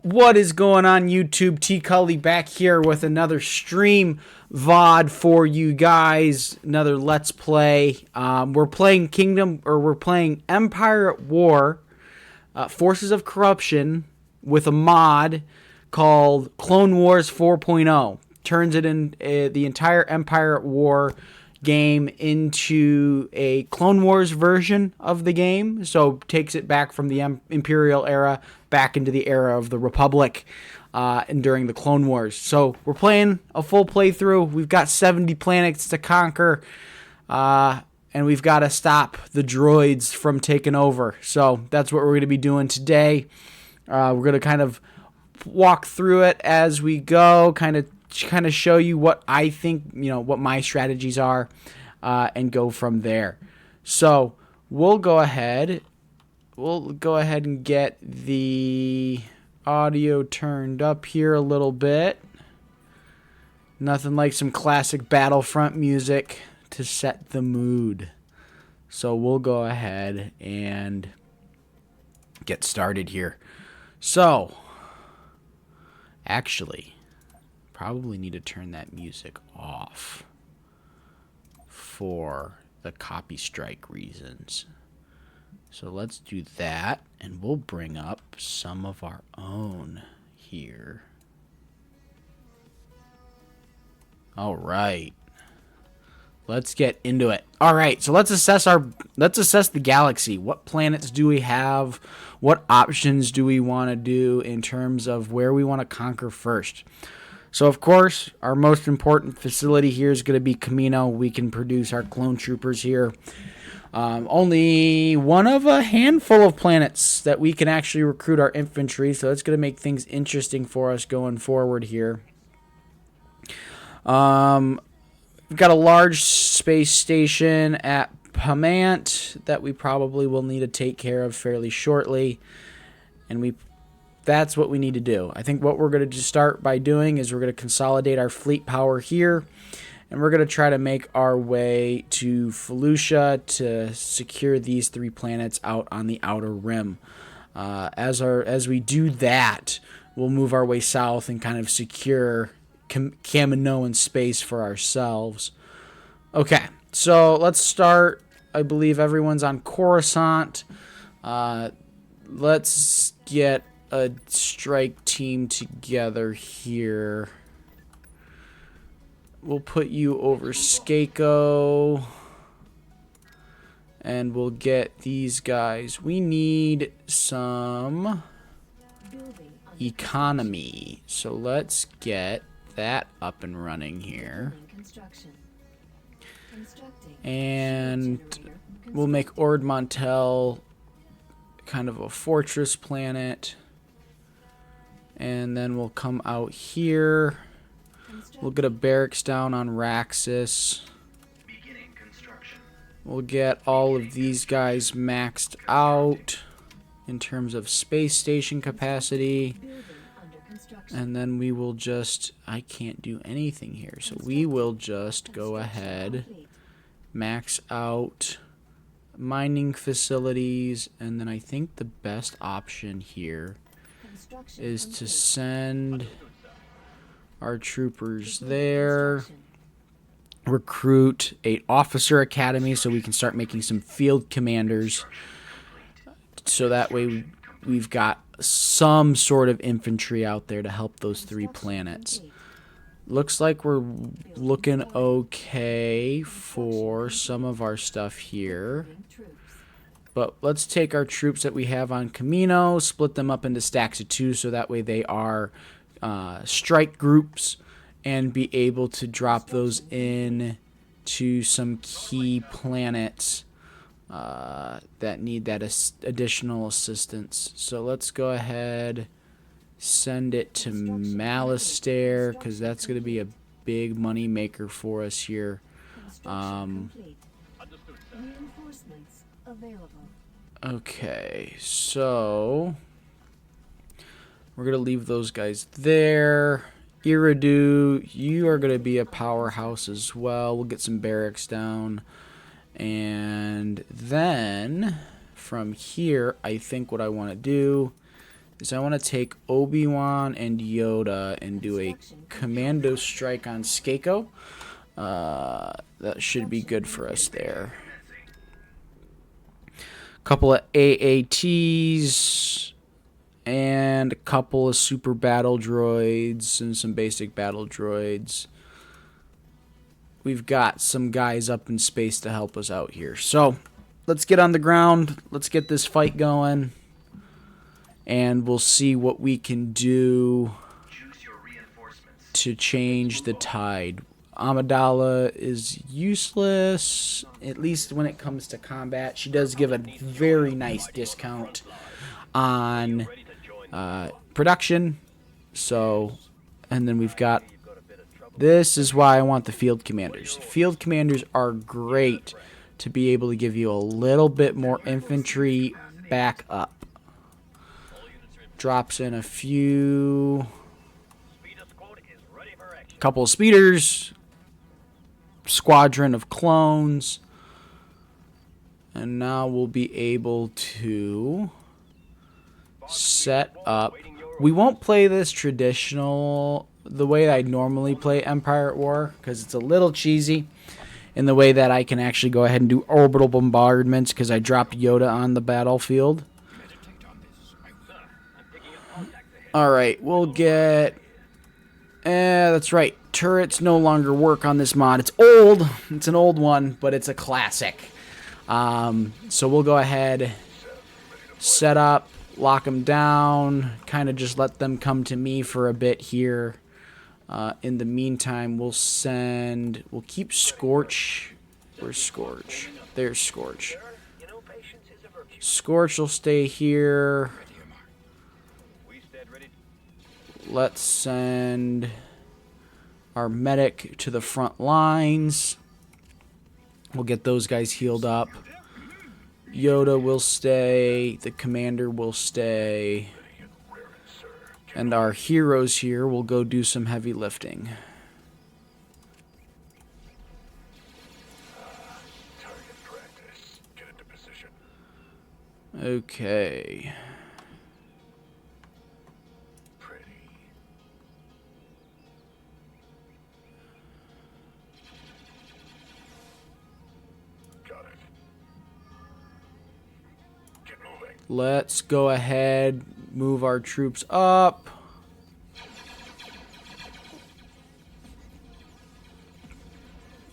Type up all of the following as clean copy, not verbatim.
What is going on, YouTube? TCully back here with another stream VOD for you guys. Another Let's Play. We're playing we're playing Empire at War, Forces of Corruption, with a mod called Clone Wars 4.0. Turns it in the entire Empire at War game into a Clone Wars version of the game, so takes it back from the Imperial era back into the era of the Republic and during the Clone Wars. So we're playing a full playthrough. We've got 70 planets to conquer, and we've got to stop the droids from taking over. So that's what we're going to be doing today. We're going to kind of walk through it as we go, kind of show you what I think, what my strategies are, and go from there. So we'll go ahead and get the audio turned up here a little bit. Nothing like some classic Battlefront music to set the mood. So we'll go ahead and get started here. So actually, probably need to turn that music off for the copy strike reasons. So let's do that, and we'll bring up some of our own here. All right, let's get into it. All right, so let's assess the galaxy. What planets do we have? What options do we want to do in terms of where we want to conquer first? So, of course, our most important facility here is going to be Camino. We can produce our clone troopers here. Only one of a handful of planets that we can actually recruit our infantry, so that's going to make things interesting for us going forward here. We've got a large space station at Pamant that we probably will need to take care of fairly shortly, and that's what we need to do. I think what we're going to start by doing is we're going to consolidate our fleet power here, and we're going to try to make our way to Felucia to secure these 3 planets out on the outer rim. As we do that, we'll move our way south and kind of secure Kaminoan space for ourselves. Okay, so let's start. I believe everyone's on Coruscant. Let's get a strike team together here. We'll put you over Skako, and we'll get these guys. We need some economy, so let's get that up and running here. And we'll make Ord Mantell kind of a fortress planet. And then we'll come out here. We'll get a barracks down on Raxus. We'll get all of these guys maxed out in terms of space station capacity. And then we will just... I can't do anything here. So we will just go ahead, max out mining facilities. And then I think the best option here is to send our troopers there, recruit a officer academy so we can start making some field commanders, so that way we've got some sort of infantry out there to help those 3 planets. Looks like we're looking okay for some of our stuff here. But let's take our troops that we have on Camino, split them up into stacks of 2 so that way they are strike groups, and be able to drop those in to some key planets that need that additional assistance. So let's go ahead, send it to Malastare, because that's going to be a big money maker for us here. Okay, so we're going to leave those guys there. Iridu, you are going to be a powerhouse as well. We'll get some barracks down. And then from here, I think what I want to do is I want to take Obi-Wan and Yoda and do a commando strike on Skako. That should be good for us there. Couple of AATs and a couple of super battle droids and some basic battle droids. We've got some guys up in space to help us out here. So let's get on the ground. Let's get this fight going. And we'll see what we can do to change the tide. Amidala is useless, at least when it comes to combat. She does give a very nice discount on production. So, and then we've got, this is why I want the field commanders. Field commanders are great to be able to give you a little bit more infantry back up. Drops in a couple of speeders, squadron of clones, and now we'll be able to set up. We won't play this traditional the way I normally play Empire at War because it's a little cheesy in the way that I can actually go ahead and do orbital bombardments because I dropped Yoda on the battlefield. Alright, we'll get... that's right. Turrets no longer work on this mod. It's old. It's an old one, but it's a classic. So we'll go ahead, set up, lock them down, kind of just let them come to me for a bit here. In the meantime, we'll keep Scorch. Where's Scorch? There's Scorch. Scorch will stay here. Let's send our medic to the front lines. We'll get those guys healed up. Yoda will stay. The commander will stay. And our heroes here will go do some heavy lifting. Okay. Let's go ahead, move our troops up.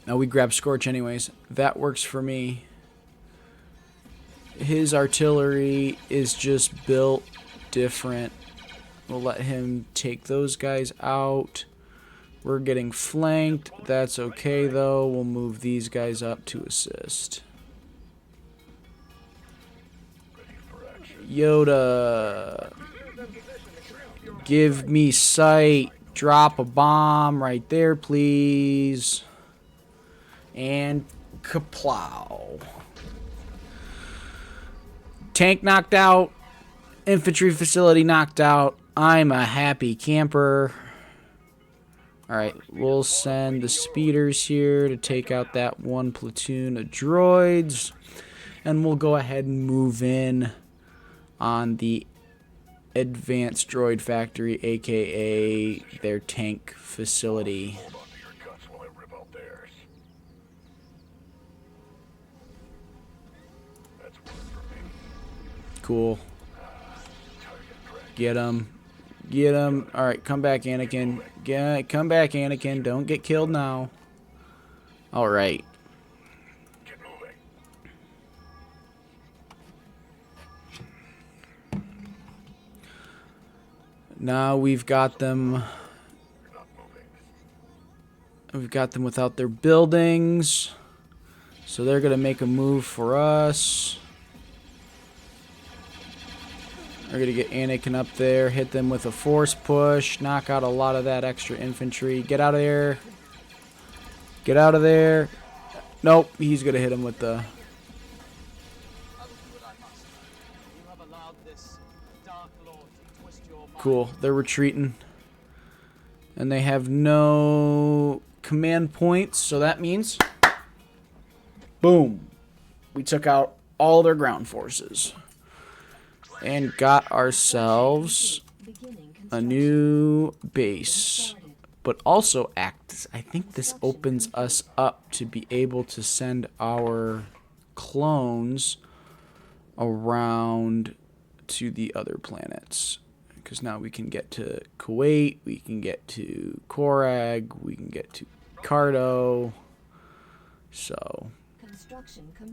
Now we grab Scorch anyways. That works for me. His artillery is just built different. We'll let him take those guys out. We're getting flanked. That's okay though. We'll move these guys up to assist. Yoda, give me sight. Drop a bomb right there, please. And kaplow. Tank knocked out. Infantry facility knocked out. I'm a happy camper. Alright, we'll send the speeders here to take out that one platoon of droids. And we'll go ahead and move in on the advanced droid factory, aka their tank facility. Cool. Get him. Get him. Alright, come back, Anakin. Come back, Anakin. Don't get killed now. Alright. Now we've got them. We've got them without their buildings. So they're going to make a move for us. We're going to get Anakin up there, hit them with a force push, knock out a lot of that extra infantry. Get out of there. Get out of there. Nope, he's going to hit him with the... Cool, they're retreating. And they have no command points, so that means... Boom. We took out all their ground forces. And got ourselves a new base. But also acts, I think this opens us up to be able to send our clones around to the other planets. Because now we can get to Kuwait, we can get to Korag, we can get to Cardo. So,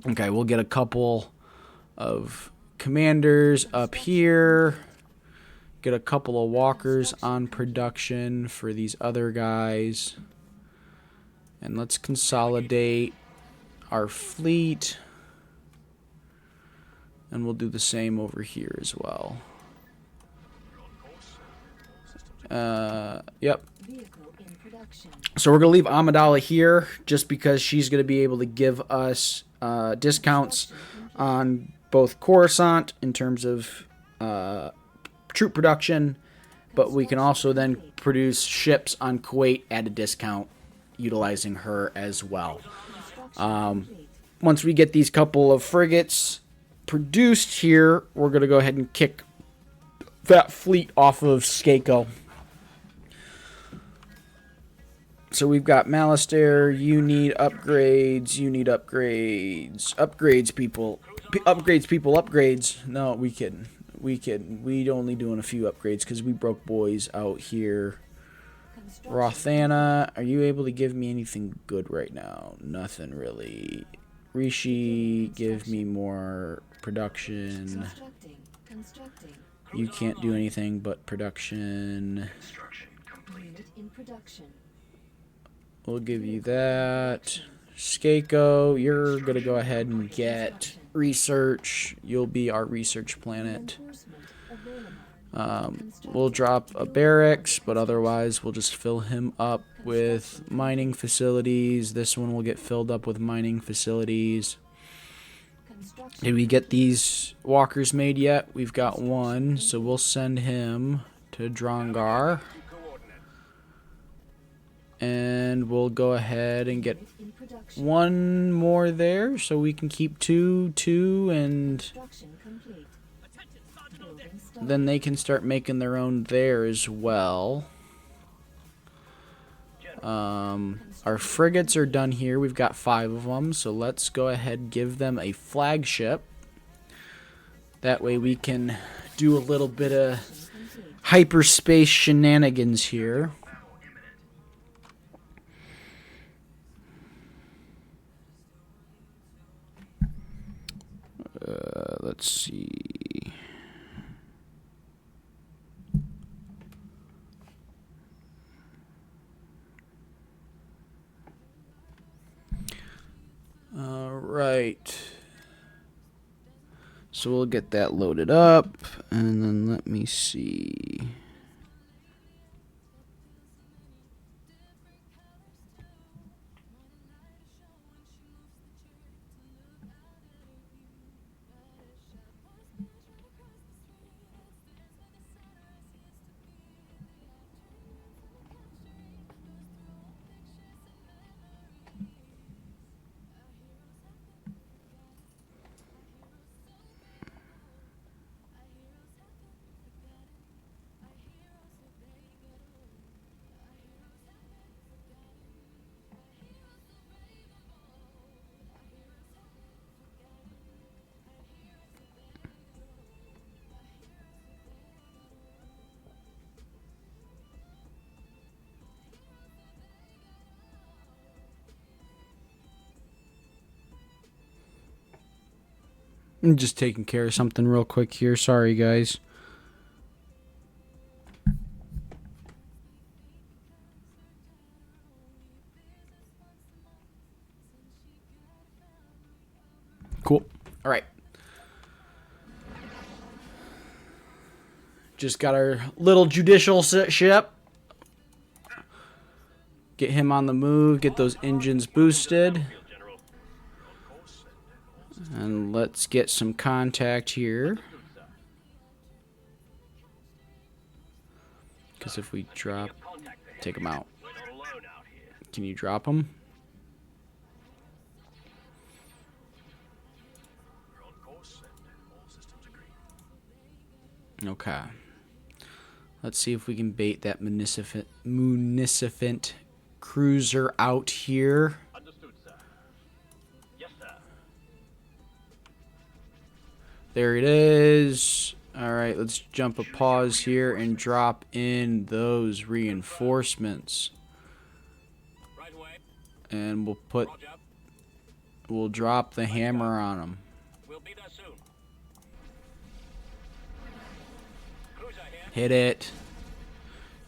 okay, we'll get a couple of commanders up here. Get a couple of walkers on production for these other guys. And let's consolidate our fleet. And we'll do the same over here as well. Yep. So we're going to leave Amidala here just because she's going to be able to give us discounts on both Coruscant in terms of troop production, but we can also then produce ships on Kuwait at a discount utilizing her as well. Once we get these couple of frigates produced here, we're going to go ahead and kick that fleet off of Skako. So we've got Malastair, you need upgrades, you need upgrades. Upgrades, people. Upgrades, people, upgrades. No, we kidding. We kidding. We only doing a few upgrades because we broke boys out here. Rothana, are you able to give me anything good right now? Nothing really. Rishi, give me more production. You can't do anything but production. We'll give you that. Skako, you're going to go ahead and get research. You'll be our research planet. We'll drop a barracks, but otherwise we'll just fill him up with mining facilities. This one will get filled up with mining facilities. Did we get these walkers made yet? We've got one, so we'll send him to Drongar. And we'll go ahead and get one more there, so we can keep two, and then they can start making their own there as well. Our frigates are done here. We've got 5 of them, so let's go ahead and give them a flagship. That way we can do a little bit of hyperspace shenanigans here. Let's see. All right. So we'll get that loaded up, and then let me see. I'm just taking care of something real quick here. Sorry, guys. Cool. All right. Just got our little judicial ship. Get him on the move. Get those engines boosted. And let's get some contact here. Because if we drop... Take him out. Can you drop him? Okay. Let's see if we can bait that munificent cruiser out here. Understood, sir. Yes, sir. There it is. Alright, let's jump a pause here and drop in those reinforcements. Right away. And Roger. we'll drop the hammer on them. We'll be there soon. Cruiser here. Hit it.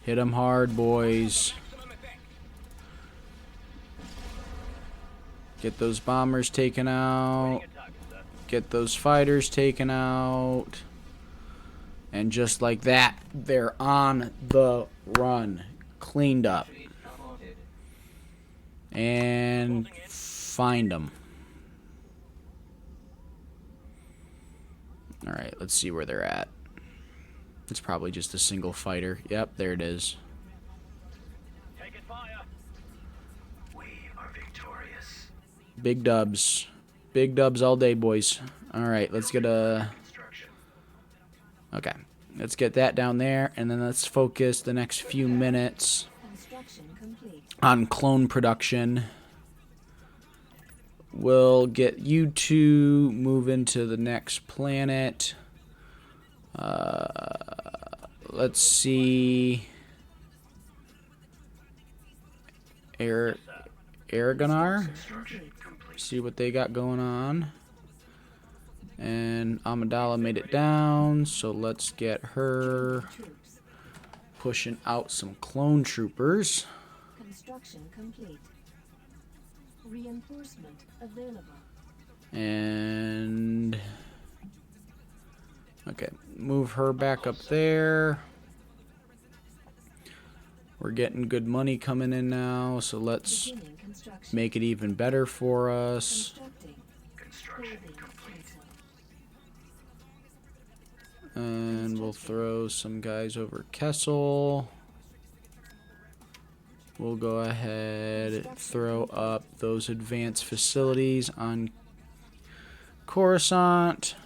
Hit them hard, boys. Maximum effect. Get those bombers taken out. Target, sir. Get those fighters taken out. And just like that, they're on the run. Cleaned up. And find them. Alright, let's see where they're at. It's probably just a single fighter. Yep, there it is. Taking fire. We are victorious. Big dubs. Big dubs all day, boys. Alright, let's get a... Construction. Okay, let's get that down there, and then let's focus the next few minutes on clone production. We'll get you two moving to the next planet. Let's see. Aragonar. See what they got going on. And Amidala made it down, so let's get her pushing out some clone troopers. Construction complete. Reinforcement available. And okay, move her back up there. We're getting good money coming in now, so let's make it even better for us. Construction complete. And we'll throw some guys over Kessel. We'll go ahead, throw up those advanced facilities on Coruscant.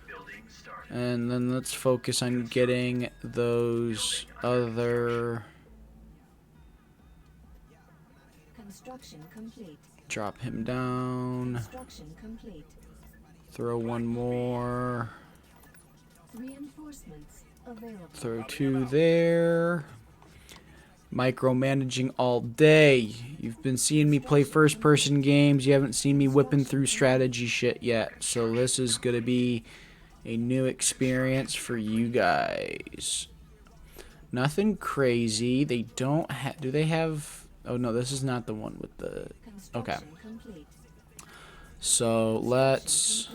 Building started. And then let's focus on getting those other... Construction complete. Drop him down. Construction complete. Throw one more. Reinforcements available. Throw two there. Micromanaging all day. You've been seeing me play first-person games. You haven't seen me whipping through strategy shit yet. So this is going to be a new experience for you guys. Nothing crazy. They don't have... Do they have... Oh, no, this is not the one with the... Okay. Construction complete. So let's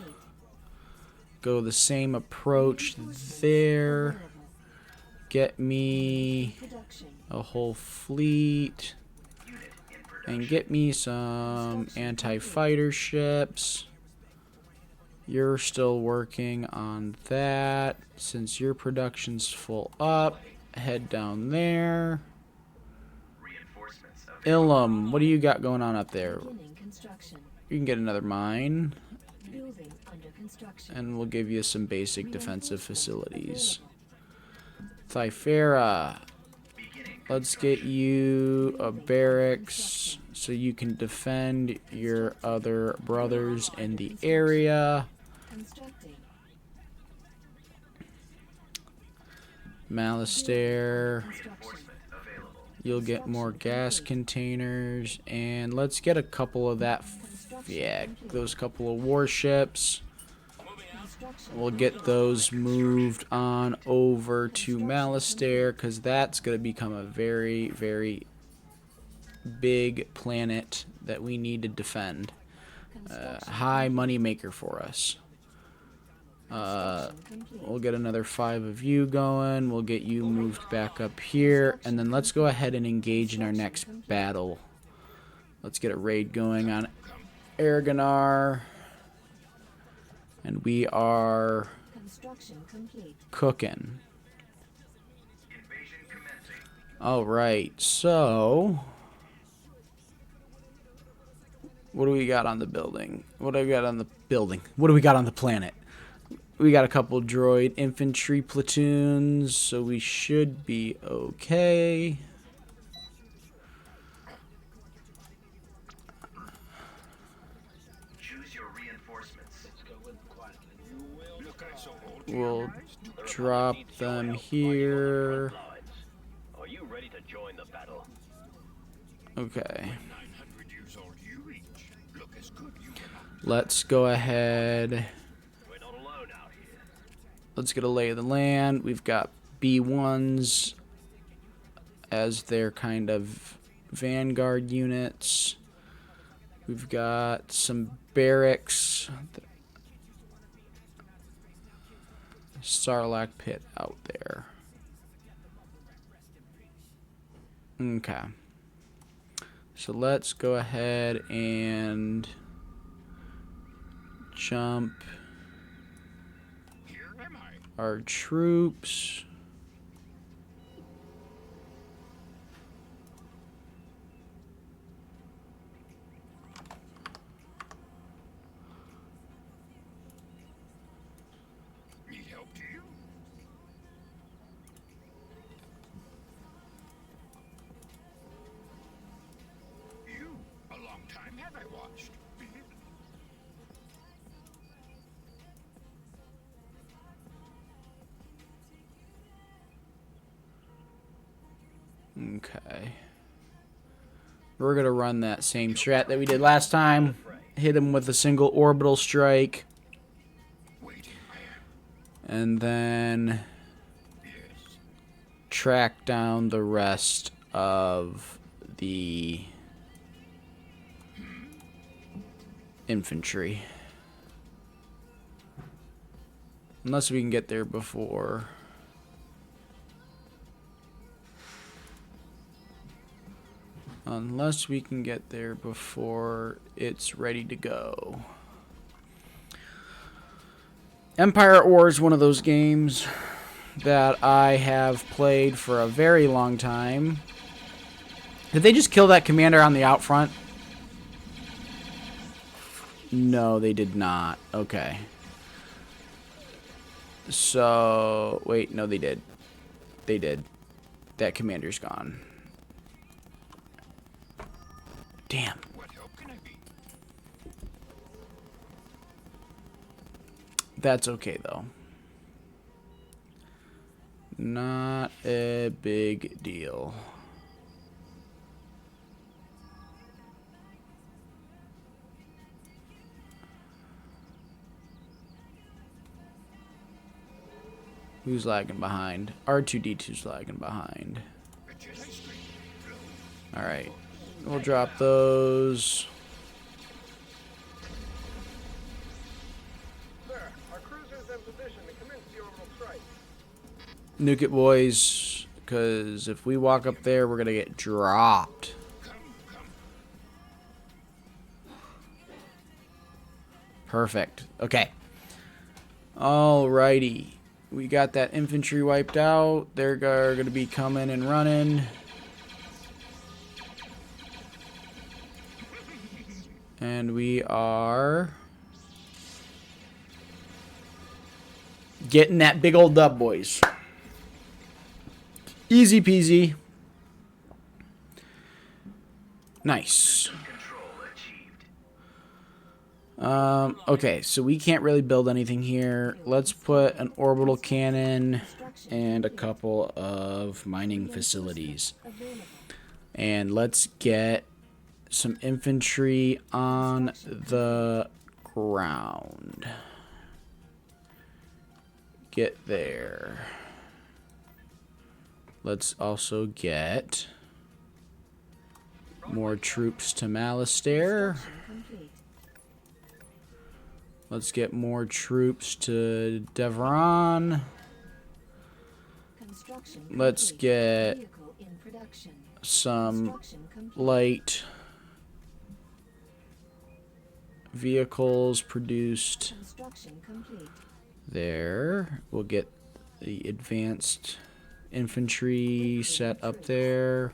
go the same approach there. Get me Production. a whole fleet. Unit in production. And get me some anti-fighter ships. You're still working on that. Since your production's full up, head down there. Reinforcements available. Ilum, what do you got going on up there? Beginning construction. You can get another mine, Building under construction. and we'll give you some basic defensive facilities. Thyfera, Beginning. let's get you a barracks so you can defend your other brothers in the area. Constructing. Malastair, Construction. Available. you'll get more gas containers, and let's get a couple of that, yeah, those couple of warships. Construction. We'll get those moved on over to Malastair, because that's going to become a very, very big planet that we need to defend. High money maker for us. We'll get another 5 of you going. We'll get you moved back up here. And then let's go ahead and engage in our next battle. Let's get a raid going on Aragonar. And we are Construction complete. cooking. Invasion commencing. Alright, so... What do we got on the building? What do we got on the building? What do we got on the planet? We got a couple droid infantry platoons, so we should be okay. Choose your reinforcements. We'll drop them here. Are you ready to join the battle? Okay. Let's go ahead. We're not alone out here. Let's get a lay of the land. We've got B1s as their kind of vanguard units. We've got some barracks. Sarlacc pit out there. Okay. So let's go ahead and jump our troops. Need help, do you? You, a long time have I watched. Okay. We're going to run that same strat that we did last time. Hit him with a single orbital strike. And then track down the rest of the infantry. Unless we can get there before. Unless we can get there before it's ready to go. Empire at War is one of those games that I have played for a very long time. Did they just kill that commander on the out front? No, they did not. Okay. So, wait, no, they did. They did. That commander's gone. Damn. What help can I be? That's okay, though. Not a big deal. Who's lagging behind? R2-D2's lagging behind. Alright. We'll drop those. Sir, our cruiser's in position to commence the orbital strike. Nuke it, boys. Because if we walk up there, we're going to get dropped. Perfect. Okay. Alrighty. We got that infantry wiped out. They're going to be coming and running. And we are getting that big old dub, boys. Easy peasy. Nice. Okay, so we can't really build anything here. Let's put an orbital cannon and a couple of mining facilities. And let's get some infantry on the ground. Get there. Let's also get more troops to Malastare. Let's get more troops to Devron. Let's get some light vehicles produced there. We'll get the advanced infantry set up there.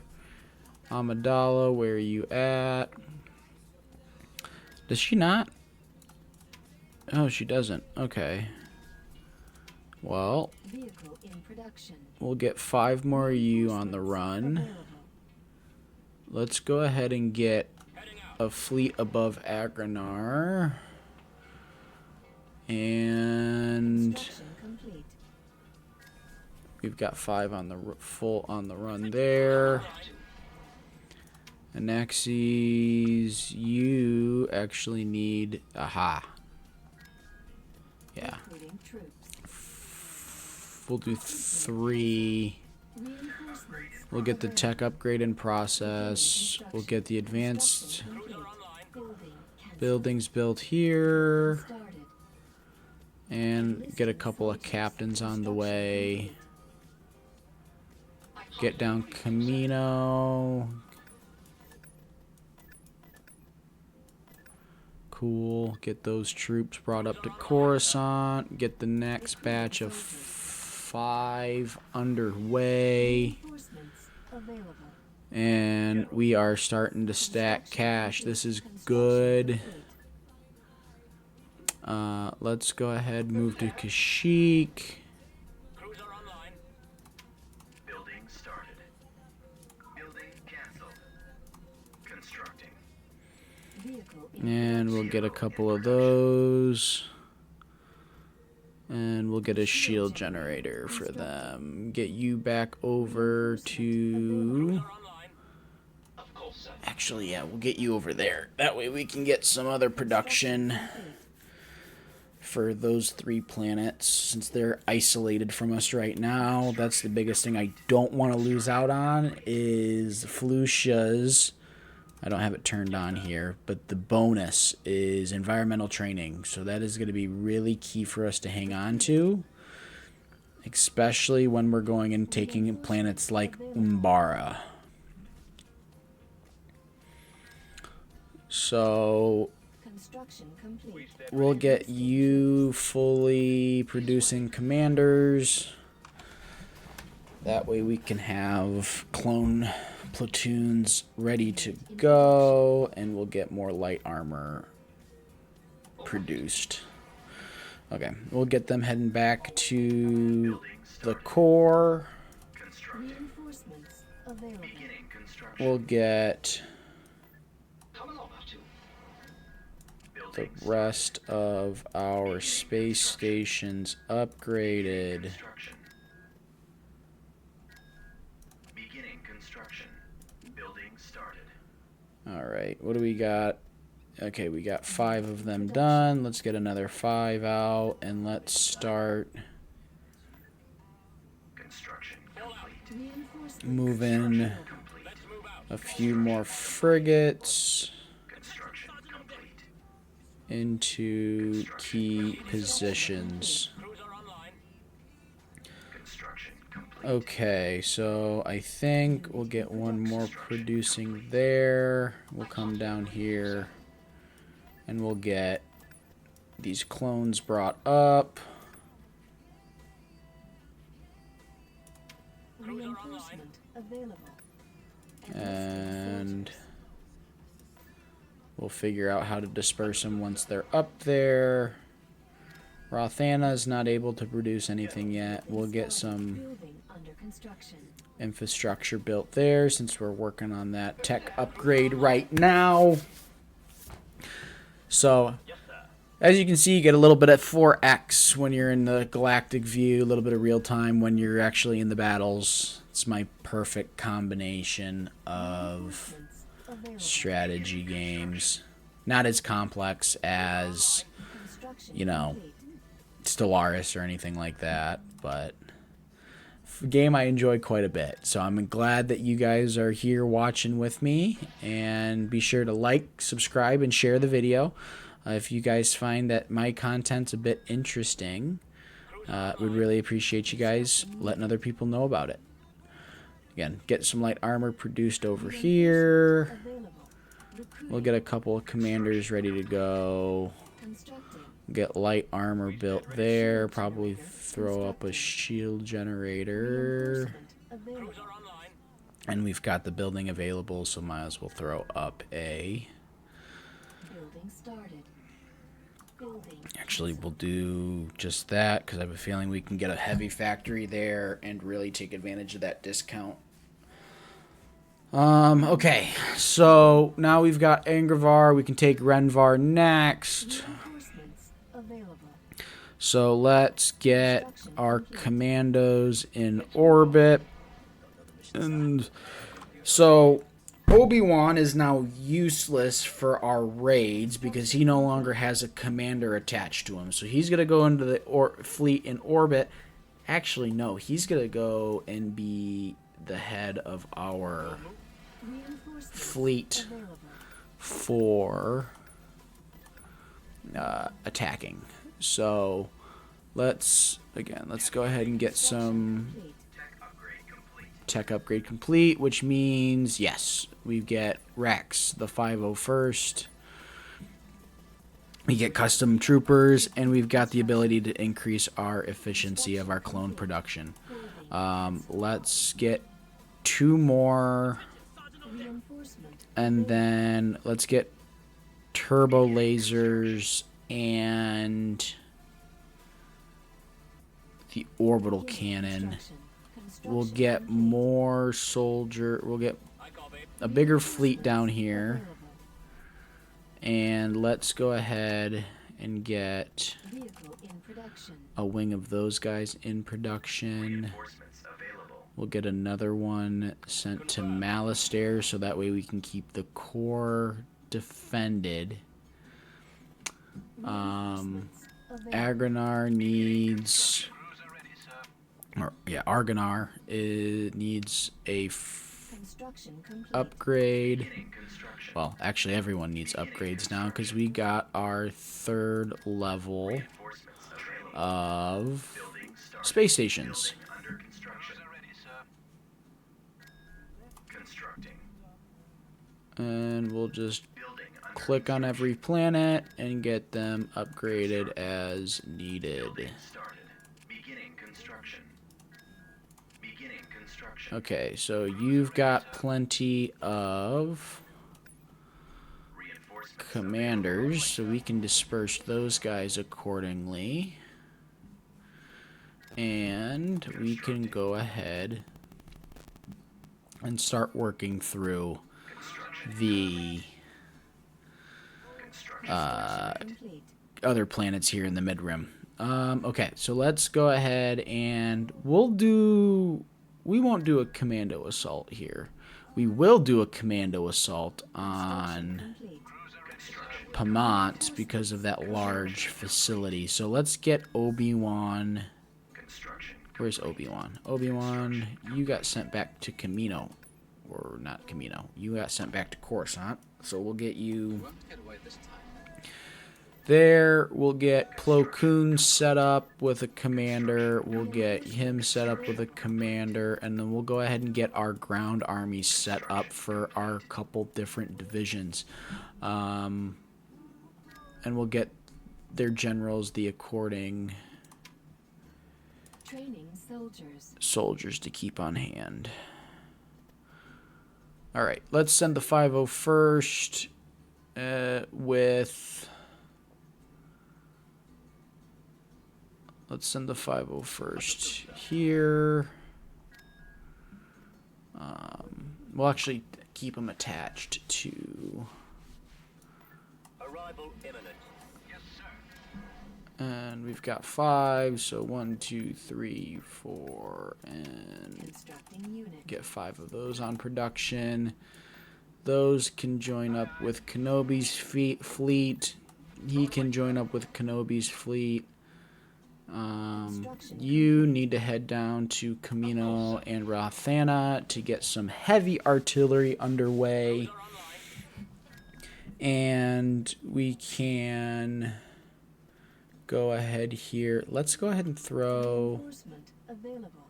Amidala, where are you at? Does she not? Oh, she doesn't. Okay. Well, Vehicle in production. we'll get 5 more of you on the run. Available. Let's go ahead and get a fleet above Agranar. And Construction complete. we've got 5 on the full on the run there. Anaxes, you actually need aha. Yeah, Recruiting troops. we'll do 3. Reinforcements. We'll get the tech upgrade in process. We'll get the advanced Construction complete. Building. buildings built here. Started. And get a couple of captains on the way. Get down Camino. Cool. Get those troops brought up to Coruscant. Get the next batch of 5 underway. Reinforcements available. And we are starting to stack cash. This is good. Let's go ahead and move to Kashyyyk. Building started. Building canceled. Constructing. Vehicle in And we'll get a couple of those. And we'll get a shield generator for them. Get you back over to... Actually, yeah, we'll get you over there. That way we can get some other production for those 3 planets, since they're isolated from us right now. That's the biggest thing I don't want to lose out on is Felucia's. I don't have it turned on here, but the bonus is environmental training. So that is going to be really key for us to hang on to, especially when we're going and taking planets like Umbara. So construction complete. we'll get you fully producing commanders. That way we can have clone platoons ready to go, and we'll get more light armor produced. Okay, we'll get them heading back to the core. Constructing. Reinforcements available. Beginning construction. We'll get the Building rest of our space stations upgraded. construction. Beginning construction. Building started. Alright, what do we got? Okay, we got 5 of them done. Let's get another 5 out, and let's start Construction complete. Reinforcements moving Complete. a few more frigates Construction complete. into key positions. Construction complete. Okay, so I think we'll get 1 more producing there. We'll come down here and we'll get these clones brought up. reinforcement available. And we'll figure out how to disperse them once they're up there. Rothana's not able to produce anything yet. We'll get some Building under construction. infrastructure built there since we're working on that tech upgrade right now. So, as you can see, you get a little bit at 4x when you're in the galactic view, a little bit of real time when you're actually in the battles. It's my perfect combination of Reinforcements available. strategy games. Not as complex as, Construction you know, complete. Stellaris or anything like that, but a game I enjoy quite a bit. So I'm glad that you guys are here watching with me, and be sure to like, subscribe, and share the video. If you guys find that my content's a bit interesting, we'd really appreciate you guys letting other people know about it. Again, get some light armor produced over here. Available. Recruiting. We'll get a couple of commanders ready to go. Constructing. Get light armor built there. Probably throw up a shield generator. Reinforcement available. And we've got the building available, so might as well throw up a... Building started. Building. Actually, we'll do just that because I have a feeling we can get a heavy factory there and really take advantage of that discount. Okay, so now we've got Angrivar. We can take Renvar next. Reinforcements available. So let's get our commandos in orbit. And so Obi-Wan is now useless for our raids because he no longer has a commander attached to him. So he's going to go into the fleet in orbit. Actually, no, he's going to go and be the head of our fleet Available. for attacking. So let's go ahead and get some Complete. tech upgrade complete, which means, yes, we get Rex, the 501st. We get custom troopers, and we've got the ability to increase our efficiency of our clone production. Let's get 2 more, Reinforcement. and then let's get turbo lasers and the orbital cannon. We'll get more soldier. We'll get a bigger fleet down here. And let's go ahead and get Vehicle in production. a wing of those guys in production. Reinforcements available. We'll get another one sent to Malastare so that way we can keep the core defended. Reinforcements available. Agranar needs... Argonar needs a Construction complete. upgrade. Beginning construction. Well, actually, everyone needs upgrades now because we got our 3rd level Reinforcements available. of Building started. space stations. Building under construction. Constructing. And we'll just Building under click on every planet and get them upgraded as needed. Building started. Beginning construction. Beginning construction. Okay, so you've got plenty of Reinforcements commanders, so we can disperse those guys accordingly. And we can go ahead and start working through the Complete. other planets here in the mid-rim. Okay, so let's go ahead and we won't do a commando assault here. We will do a commando assault on Complete. Pamant because of that large facility. So let's get Obi-Wan. construction. Where's Obi-Wan? Obi-Wan, you got sent back to Camino. Or not Camino. You got sent back to Coruscant. So we'll get you there. We'll get Plo Koon set up with a commander. We'll get him set up with a commander. And then we'll go ahead and get our ground army set up for our couple different divisions. And we'll get their generals the according Training soldiers to keep on hand. Alright, let's send the 501st with... Let's send the 501st here. We'll actually keep them attached to... Arrival imminent. Yes, sir. And we've got 5, so 1, 2, 3, 4, and Constructing unit. get 5 of those on production. Those can join up with Kenobi's fleet. He can join up with Kenobi's fleet. You need to head down to Camino and Rothana to get some heavy artillery underway. And we can go ahead here. Let's go ahead and throw... Reinforcement available.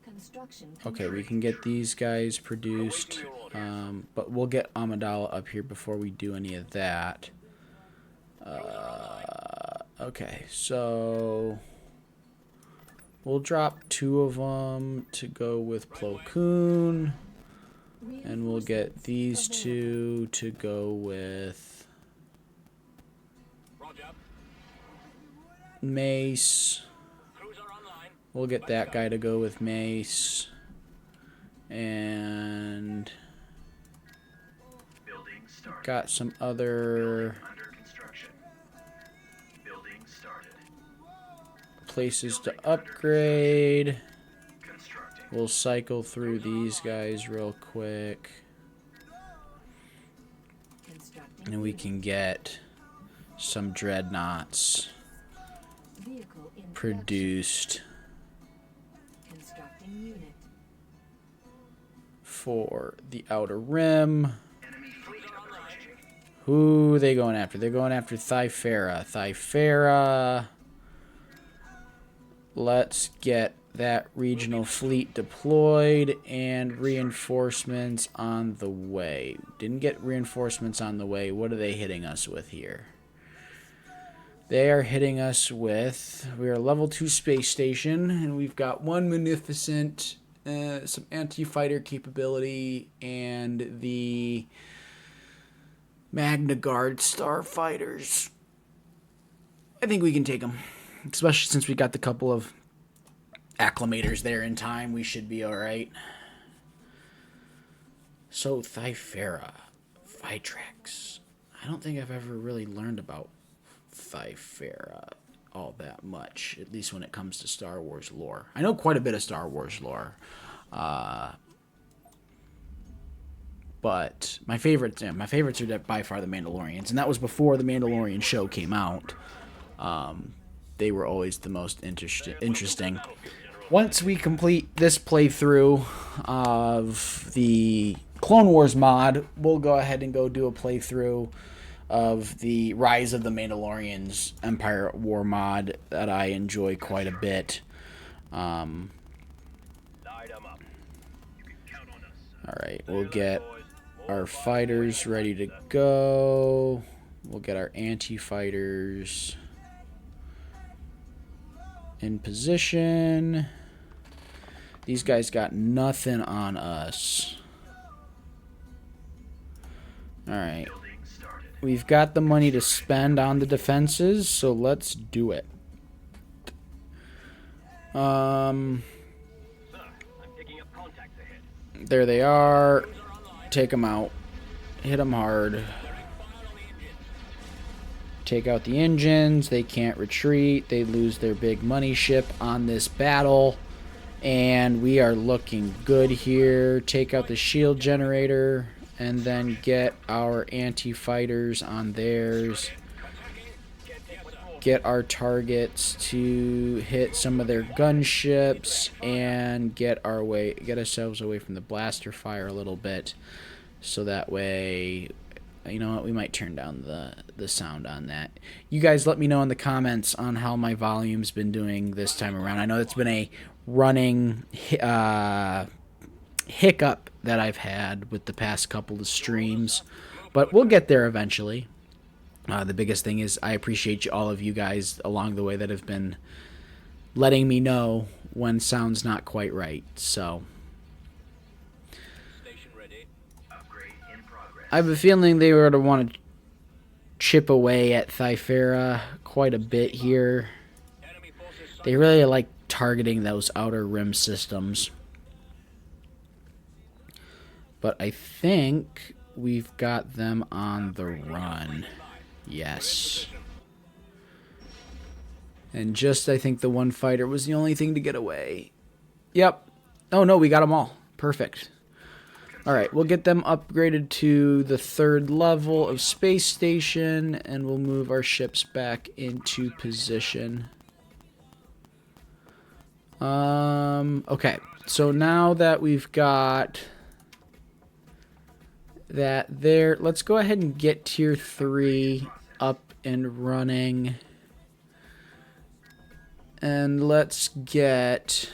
Construction Okay, we complete. can get these guys produced. But we'll get Amidala up here before we do any of that. Okay, so... We'll drop 2 of them to go with Plo Koon. And we'll get these 2 to go with... Roger. Mace. We'll get that guy to go with Mace. And Building started. got some other Under construction. Building started. places to upgrade. Constructing. We'll cycle through these guys real quick. Constructing And we unit. can get some dreadnoughts Vehicle in production. produced Constructing unit. for the Outer Rim. Enemy fleet approaching. Who are they going after? They're going after Thyfera. Thyfera. Let's get that regional fleet deployed and reinforcements on the way. Didn't get reinforcements on the way. What are they hitting us with here? They are hitting us with... We are a level 2 space station, and we've got one munificent, some anti-fighter capability, and the Magna Guard starfighters. I think we can take them. Especially since we got the couple of acclimators there in time, we should be alright. So, Thyfera. Vitrex. I don't think I've ever really learned about Thyfera all that much, at least when it comes to Star Wars lore. I know quite a bit of Star Wars lore. But my favorites are by far the Mandalorians, and that was before the Mandalorian show came out. They were always the most interesting. Once we complete this playthrough of the Clone Wars mod, we'll go ahead and go do a playthrough of the Rise of the Mandalorians Empire at War mod that I enjoy quite a bit. Light 'em up. You can count on us. Alright, we'll get our fighters ready to go. We'll get our anti-fighters in position. These guys got nothing on us. Alright. Building started. We've got the money to spend on the defenses, so let's do it. Sir, I'm picking up contacts ahead. There they are. Take them out. Hit them hard. Take out the engines. They can't retreat. They lose their big money ship on this battle. And we are looking good here. Take out the shield generator. And then get our anti-fighters on theirs. Get our targets to hit some of their gunships. And get ourselves away from the blaster fire a little bit. So that way... You know what? We might turn down the sound on that. You guys let me know in the comments on how my volume's been doing this time around. I know it's been a running hiccup that I've had with the past couple of streams, but we'll get there eventually. The biggest thing is I appreciate all of you guys along the way that have been letting me know when sound's not quite right. So... Upgrade in progress. I have a feeling they were to want to chip away at Thyfera quite a bit here. They really like targeting those outer rim systems. But I think we've got them on the run. Yes. And just, I think the one fighter was the only thing to get away. Yep. Oh no, we got them all. Perfect. Alright, we'll get them upgraded to the 3rd level of space station, and we'll move our ships back into position. Okay, so now that we've got that there, let's go ahead and get Tier 3 up and running. And let's get...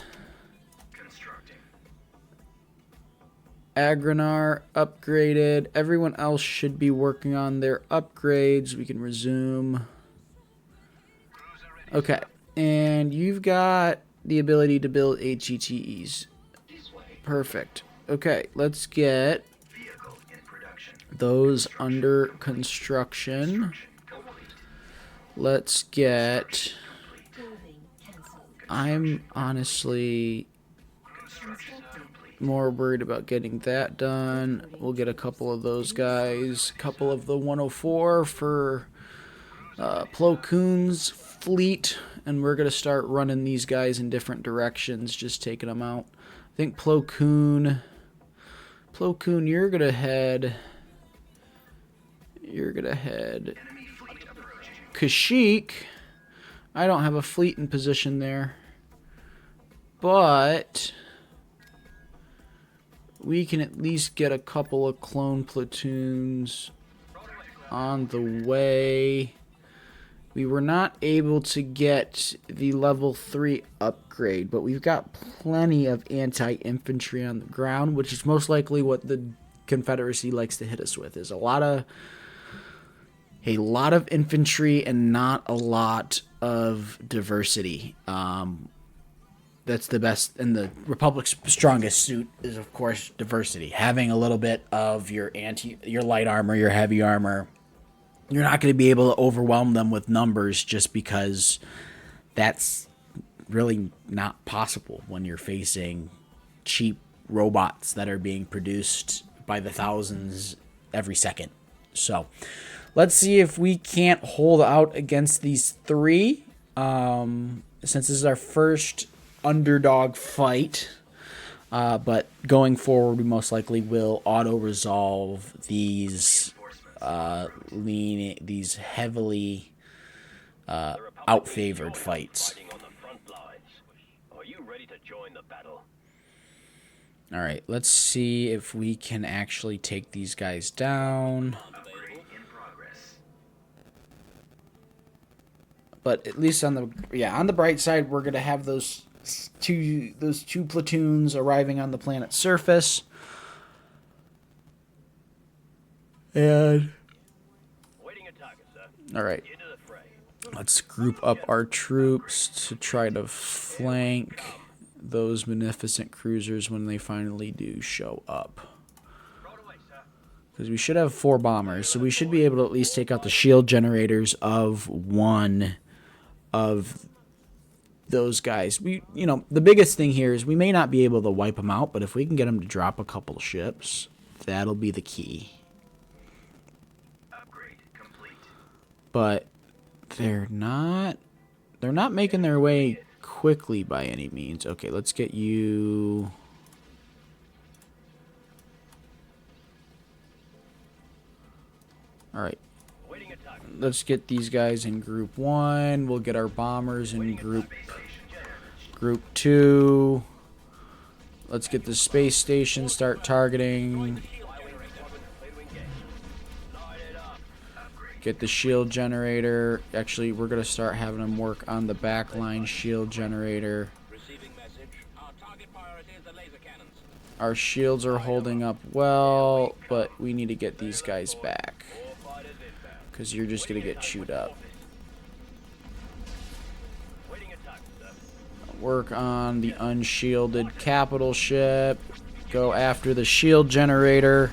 Agranar upgraded. Everyone else should be working on their upgrades. We can resume. Okay. And you've got the ability to build HETEs. Perfect. Okay. Let's get Vehicle in production. those under construction. Let's get I'm honestly more worried about getting that done. We'll get a couple of those guys, a couple of the 104 for Plo Koon's fleet, and we're going to start running these guys in different directions, just taking them out. I think Plo Koon, you're going to head Kashyyyk. I don't have a fleet in position there, but we can at least get a couple of clone platoons on the way. We were not able to get the level 3 upgrade, but we've got plenty of anti-infantry on the ground, which is most likely what the Confederacy likes to hit us with, is a lot of infantry and not a lot of diversity. That's the best, and the Republic's strongest suit is, of course, diversity. Having a little bit of your light armor, your heavy armor. You're not going to be able to overwhelm them with numbers just because that's really not possible when you're facing cheap robots that are being produced by the thousands every second. So let's see if we can't hold out against these three. Since this is our first underdog fight, but going forward, we most likely will auto-resolve these these heavily out-favored fights. Are you ready to join the battle? All right, let's see if we can actually take these guys down. But at least on the bright side, we're gonna have those two platoons arriving on the planet's surface. And all right, let's group up our troops to try to flank those magnificent cruisers when they finally do show up. Because we should have 4 bombers, so we should be able to at least take out the shield generators of one of those guys. The biggest thing here is we may not be able to wipe them out, but if we can get them to drop a couple of ships, that'll be the key. But they're not making their way quickly by any means. Okay, let's get you. All right. Let's get these guys in group 1. We'll get our bombers in group 2. Let's get the space station, start targeting. Get the shield generator. Actually, we're going to start having them work on the backline shield generator. Our shields are holding up well, but we need to get these guys back, because you're just going to get chewed up. Work on the unshielded capital ship. Go after the shield generator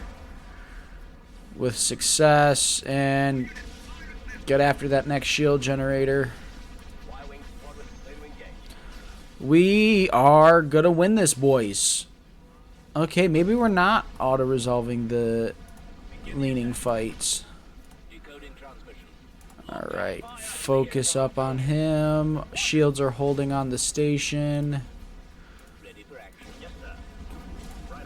with success, and get after that next shield generator. We are going to win this, boys. Okay, maybe we're not auto-resolving the leaning fights. Alright, focus up on him. Shields are holding on the station.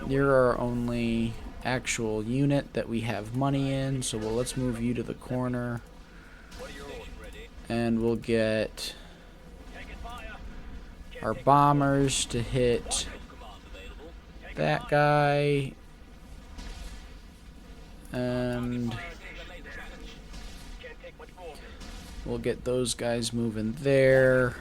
You're our only actual unit that we have money in, so let's move you to the corner. And we'll get our bombers to hit that guy. And we'll get those guys moving there.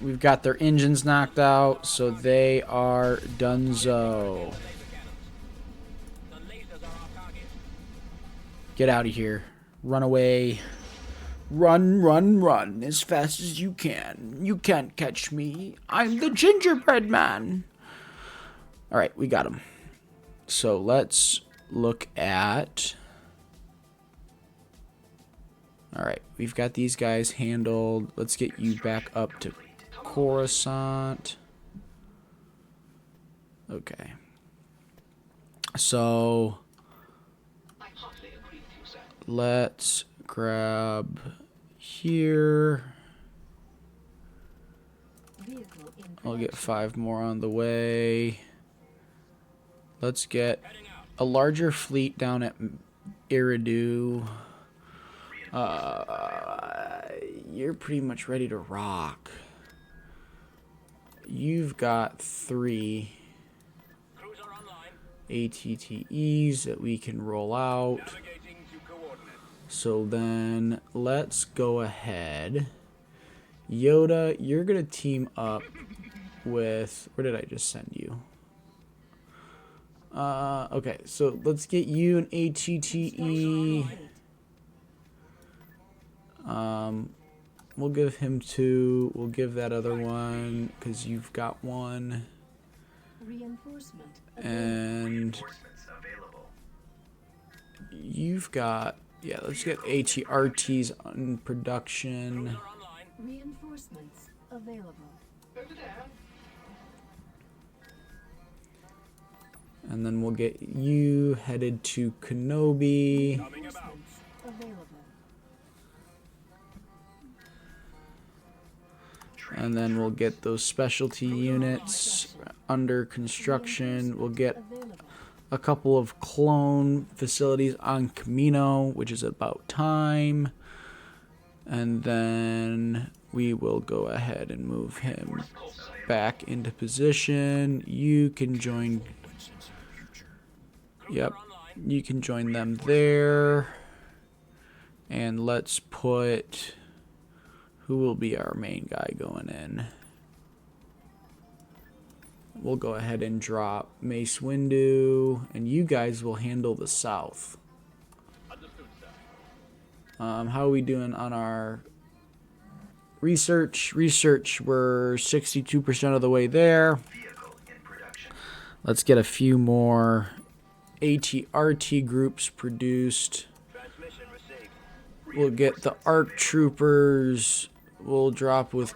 We've got their engines knocked out, so they are donezo. Get out of here. Run away. Run, run, run as fast as you can. You can't catch me. I'm the gingerbread man. Alright, we got him. So let's look at. Alright, we've got these guys handled. Let's get you back up to Coruscant. Okay. So let's grab here. Vehicle in I'll get production. 5 more on the way. Let's get a larger fleet down at Iridu. You're pretty much ready to rock. You've got 3 Cruiser online. ATTEs that we can roll out. Navigating to coordinates. So then let's go ahead. Yoda, you're going to team up with... Where did I just send you? Okay, so let's get you an ATTE. We'll give him 2. We'll give that other one because you've got 1. Reinforcement. And Reinforcements available. you've got... Yeah, let's get ATRTs in production. Cruiser online. Reinforcements available. And then we'll get you headed to Kenobi. Coming about. Reinforcements available. And then we'll get those specialty units under construction. We'll get Available. a couple of clone facilities on Camino, which is about time. And then we will go ahead and move him back into position. You can join... Yep, you can join them there. And let's put... Who will be our main guy going in? We'll go ahead and drop Mace Windu, and you guys will handle the south. Understood, sir. How are we doing on our research? Research, we're 62% of the way there. Vehicle in production. Let's get a few more ATRT groups produced. Transmission received. We'll get the ARC troopers. We'll drop with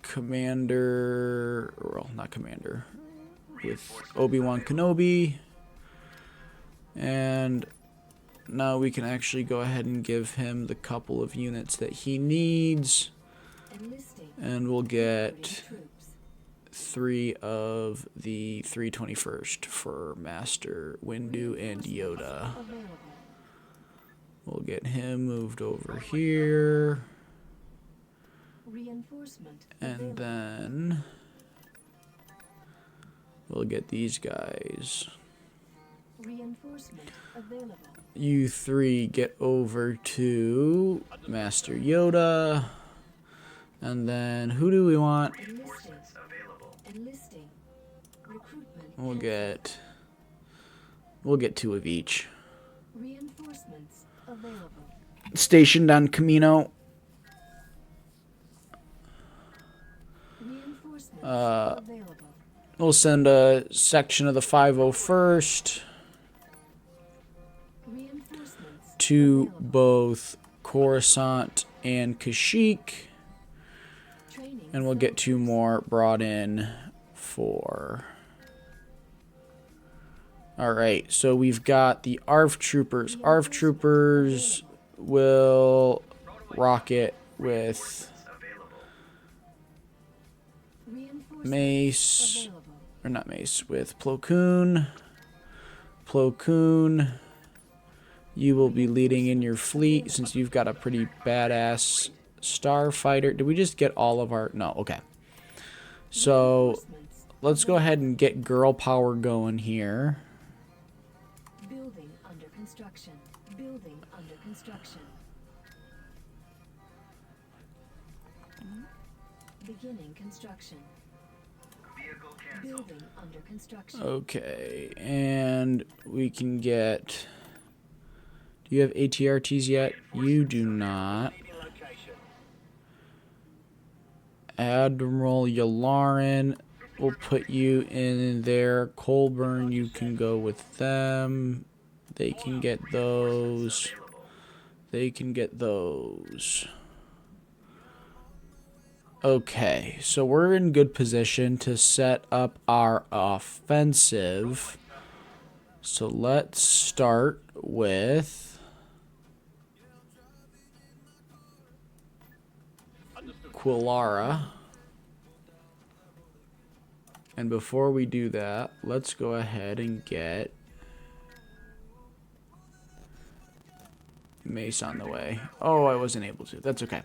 Commander, well, not Commander, with Obi-Wan Kenobi. And now we can actually go ahead and give him the couple of units that he needs. Enlisting. And we'll get Troops. 3 of the 321st for Master Windu and Yoda. Available. We'll get him moved over here. Reinforcement. And available. then we'll get these guys. Reinforcement available. You 3 get over to Master Yoda. And then who do we want? Enlisting. Available. Enlisting. Recruitment. We'll get 2 of each. Reinforcements available. Stationed on Camino. Reinforcements available. We'll send a section of the 501st Reinforcements to available. both Coruscant and Kashyyyk. Training And we'll get 2 more brought in for... Alright, so we've got the ARF troopers. ARF troopers will rocket with Available. Reinforcements Mace, available. or not Mace, with Plo Koon. Plo Koon, you will be leading in your fleet since you've got a pretty badass starfighter. Did we just get all of our... No, okay. So Reinforcements let's go ahead and get girl power going here. building under construction. Building under construction. Beginning construction. Vehicle canceled. Building under construction. Okay, and we can get... Do you have ATRTs yet? You do not. Leaving location. Admiral Yularen We'll put you in there. Colburn, you can go with them. They can get those. They can get those. Okay, so we're in good position to set up our offensive. So let's start with Quillara. And before we do that, let's go ahead and get Mace on the way. Oh, I wasn't able to. That's okay.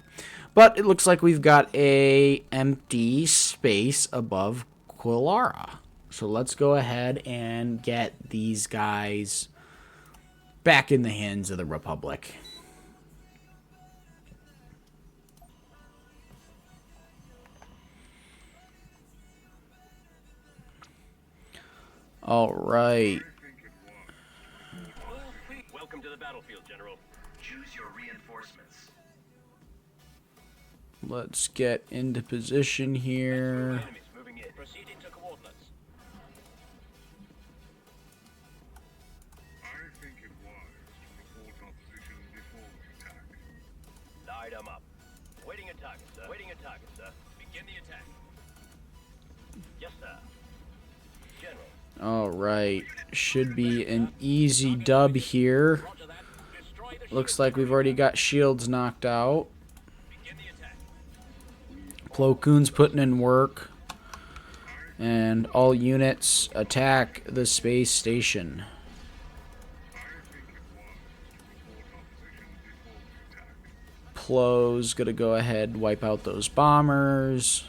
But it looks like we've got a empty space above Quillara. So let's go ahead and get these guys back in the hands of the Republic. All right. Welcome to the battlefield, General. Choose your reinforcements. Let's get into position here. Enemies moving in. Proceeding to coordinates. I think it wise to report our position before we attack. Light 'em up. Waiting a target, sir. Waiting a target, sir. Begin the attack. Yes, sir. General. All right. Should be an easy dub here. Roger that. Destroy the Looks like we've already got shields knocked out. Begin the attack. Plo Koon's putting in work. And all units attack the space station. I think it wise to report our position before we attack. Plo's gonna go ahead and wipe out those bombers.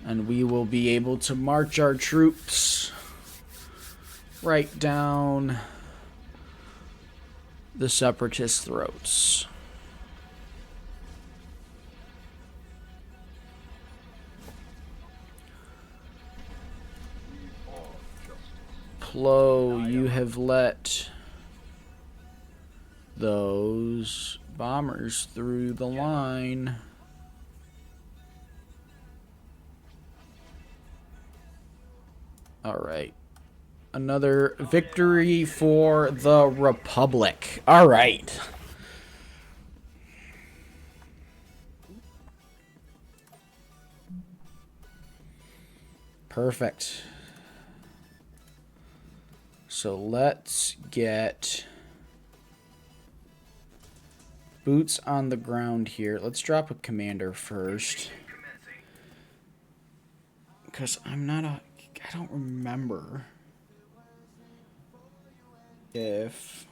And we will be able to march our troops right down the separatist throats. Plo, you have let those bombers through the line. All right. Another victory for the Republic. All right. Perfect. So let's get boots on the ground here. Let's drop a commander first. Because I don't remember if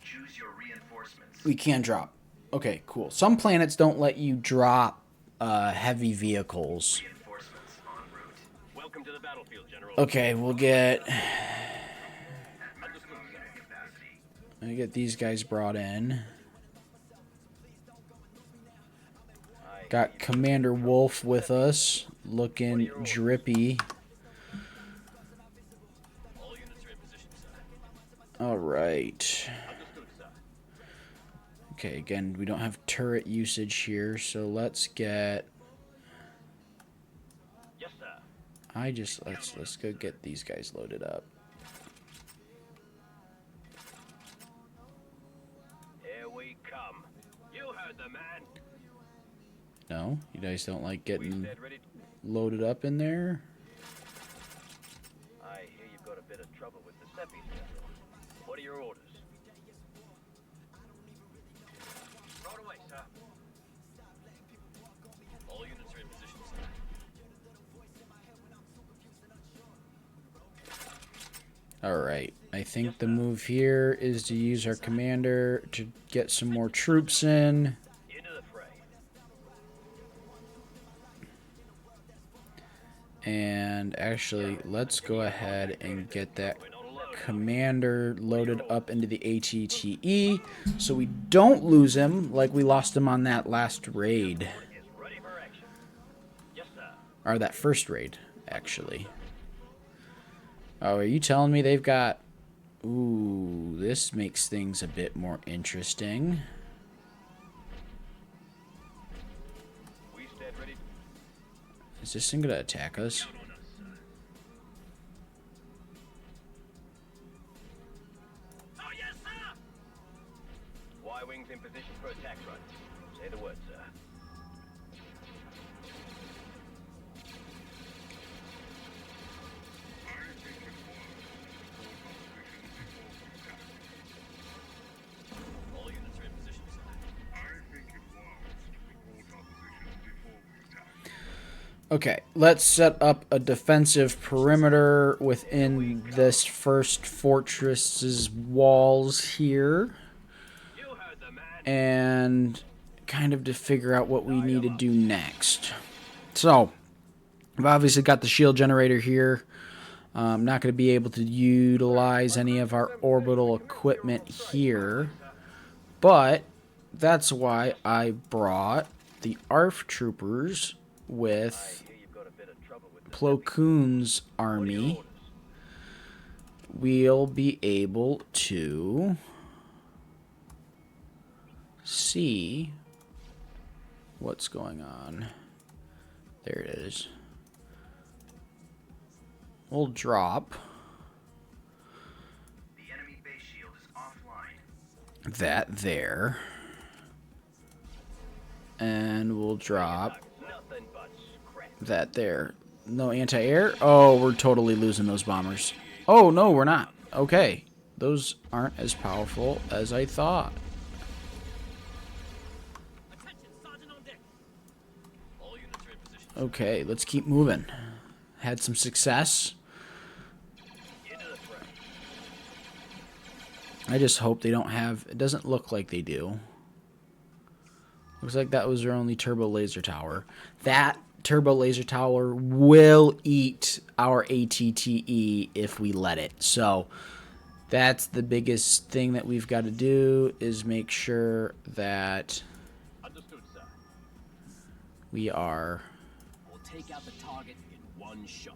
Choose your reinforcements. we can drop. Okay, cool. Some planets don't let you drop heavy vehicles. Reinforcements en route. Welcome to the battlefield, General. Okay, we'll get Capacity. these guys brought in. Got Commander Wolf with us, looking drippy. All units are in position, sir. All right. Understood, sir. Okay, again, we don't have turret usage here, so let's get. Yes, sir. Let's go get these guys loaded up. Here we come. You heard the man. No, you guys don't like We getting stand ready. loaded up in there. I hear you've got a bit of trouble with the Seppies, General. What are your orders? Right away, sir. All units are in position, sir. All right. I think the move here is to use our commander to get some more troops in. Into the fray. And actually, let's go ahead and get that We're not alone. commander loaded up into the ATTE so we don't lose him like we lost him on that last raid. Is ready for action. Yes, sir. Or that first raid, actually. Oh, are you telling me they've got... Ooh, this makes things a bit more interesting. We stand ready Is this thing gonna attack us? Y-wings in position for attack run. Say the word, sir. All units are in position, sir. I think it was to report our position before we attack. Okay, let's set up a defensive perimeter within this first fortress's walls here, You heard the man. and kind of to figure out what we need to do next. So, I've obviously got the shield generator here. I'm not going to be able to utilize any of our orbital equipment here, but that's why I brought the ARF troopers with Here you've got a bit of trouble with the Plo Koon's army. We'll be able to see what's going on. There it is. We'll drop The enemy base shield is offline. that there. And we'll drop nothing but scrap. that there. No anti-air? Oh, we're totally losing those bombers. Oh, no, we're not. Okay. Those aren't as powerful as I thought. Attention, Sergeant on deck. All units are in position. Okay, let's keep moving. Had some success. Into the fray. I just hope they don't have... It doesn't look like they do. Looks like that was their only turbo laser tower. That turbo laser tower will eat our ATTE if we let it. So that's the biggest thing that we've got to do, is make sure that Understood, sir. we are We'll take out the target in one shot.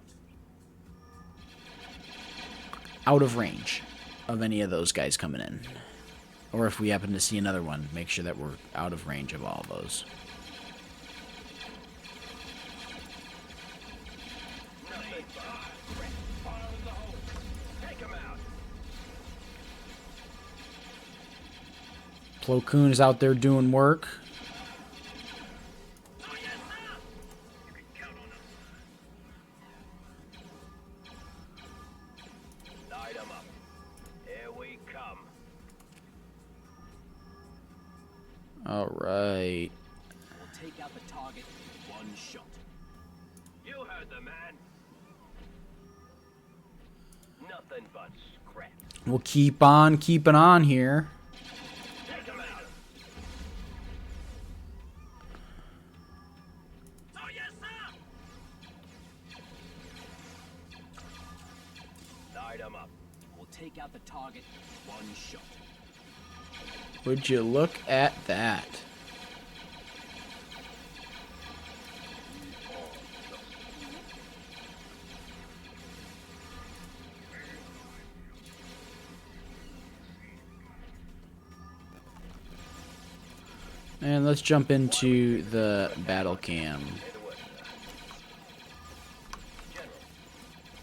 out of range of any of those guys coming in. Or if we happen to see another one, make sure that we're out of range of all of those. Nothing but scrap. Fire in the hole. Take him out. Plo Koon is out there doing work. Oh, yes, sir. You can count on us. Light 'em up. Here we come. All right. We'll take out the target in one shot. You heard the man. Nothing but scrap. We'll keep on keeping on here. Take him out. Oh, yes, sir. Light 'em up. We'll take out the target in one shot. Would you look at that? And let's jump into the battle cam.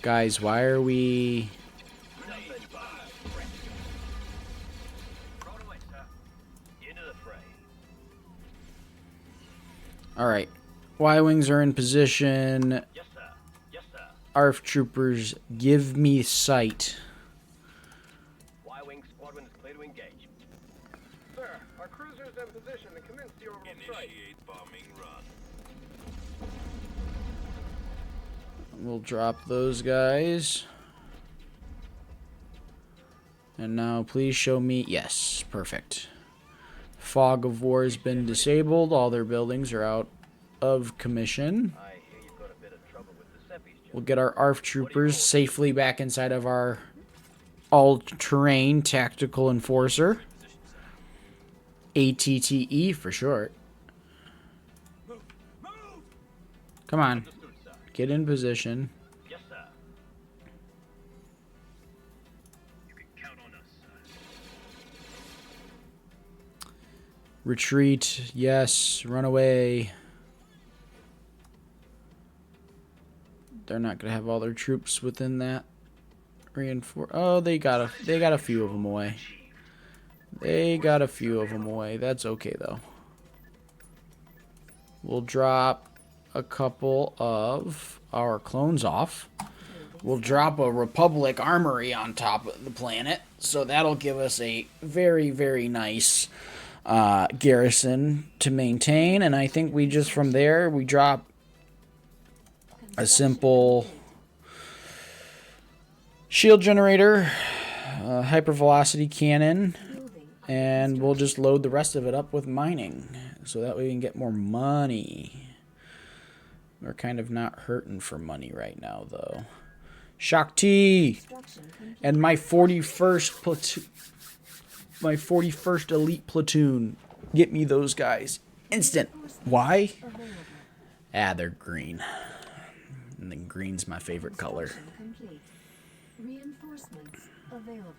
Guys, why are we... Nothing but scrap. Throw it away, sir. Into the fray. Alright. Y-Wings are in position. Yes, sir. Yes, sir. ARF troopers, give me sight. Y-wing squadron is clear to engage. Sir, our cruiser is in position to commence the orbital strike. bombing run. We'll drop those guys. And now please show me... Yes, perfect. Fog of War has been disabled. All their buildings are out of commission. I hear you've got a bit of trouble with the Seppies, General. We'll get our ARF troopers safely back inside of our all-terrain tactical enforcer. ATTE for short. Come on. Get in position. Yes, sir. You can count on us, sir. Retreat. Yes. Run away. they're not gonna have all their troops within that reinforce. Oh, they got a few of them away. They got a few of them away. That's okay though. We'll drop a couple of our clones off. We'll drop a Republic armory on top of the planet, so that'll give us a very, very nice garrison to maintain. And I think we just from there we drop a simple shield generator, hypervelocity cannon, and we'll just load the rest of it up with mining, so that way we can get more money. We're kind of not hurting for money right now, though. Shakti and my 41st platoon, my 41st elite platoon. Get me those guys instant. Why? Ah, they're green, and then green's my favorite color. Reinforcements available.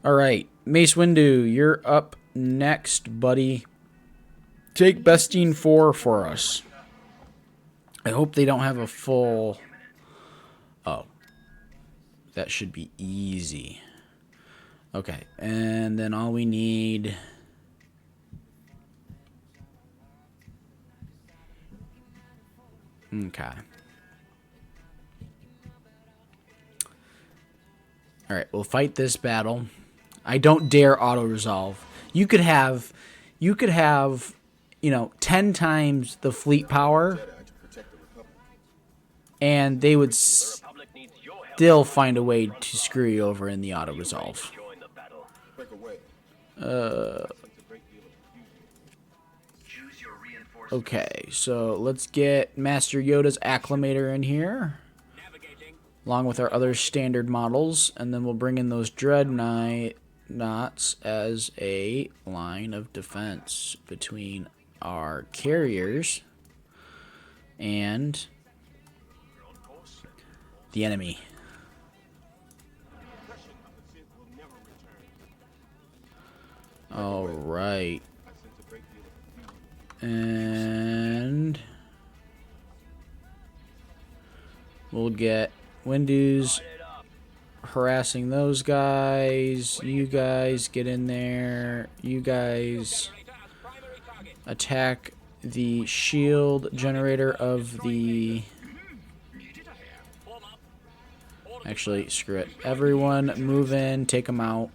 All right, Mace Windu, you're up next, buddy. Take Bestine 4 for us. I hope they don't have a full... Oh. That should be easy. Okay, and then all we need... Okay. Alright, we'll fight this battle. I don't dare auto-resolve. You could have, you know, 10 times the fleet power, and they would still find a way to screw you over in the auto-resolve. Okay, so let's get Master Yoda's Acclimator in here, along with our other standard models, and then we'll bring in those Dreadnoughts as a line of defense between our carriers and the enemy. All right. And we'll get Windu's harassing those guys. You guys get in there. You guys attack the shield generator of the... Actually, screw it. Everyone move in, take them out.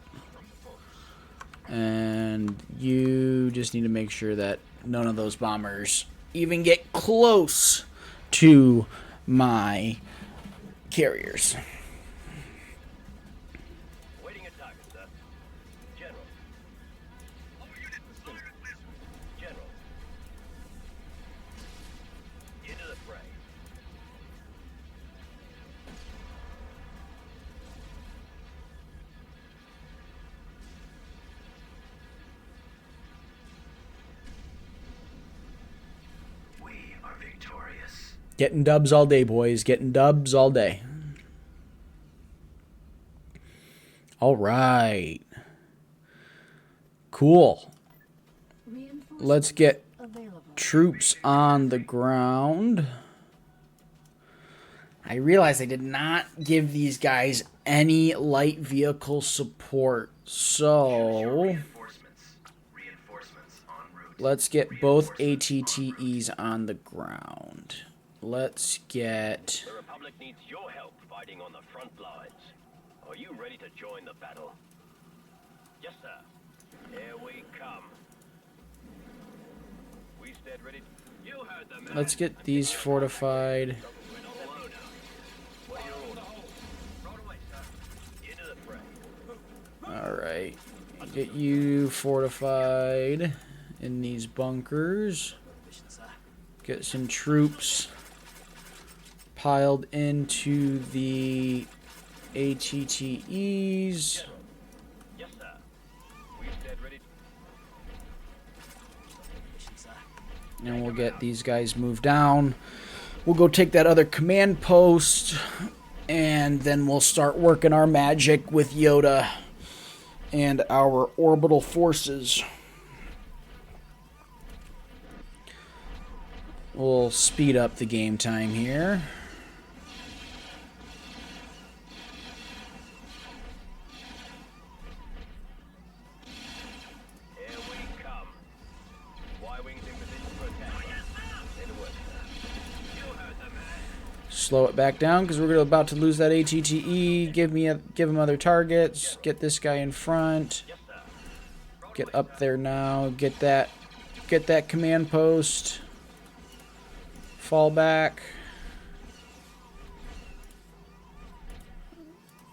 And you just need to make sure that none of those bombers even get close to my carriers. Waiting attack, sir. General. General. Into the fray. We are victorious. Getting dubs all day, boys. Getting dubs all day. All right. Cool. Let's get troops on the ground. I realize I did not give these guys any light vehicle support, so Reinforcements en route. let's get both ATTEs on the ground. Let's get... The Republic needs your help fighting on the front lines. Are you ready to join the battle? Yes, sir. Here we come. We stand ready. You heard the man. Let's get these fortified. What are your orders? Right away, sir. Into the fray. Alright. Get you fortified in these bunkers. Get some troops piled into the ATTEs. Yes, sir. We stand ready. And we'll get these guys moved down. We'll go take that other command post. And then we'll start working our magic with Yoda and our orbital forces. We'll speed up the game time here. slow it back down because we're about to lose that ATTE. Give him other targets. Get this guy in front. Get up there now. Get that command post. Fall back.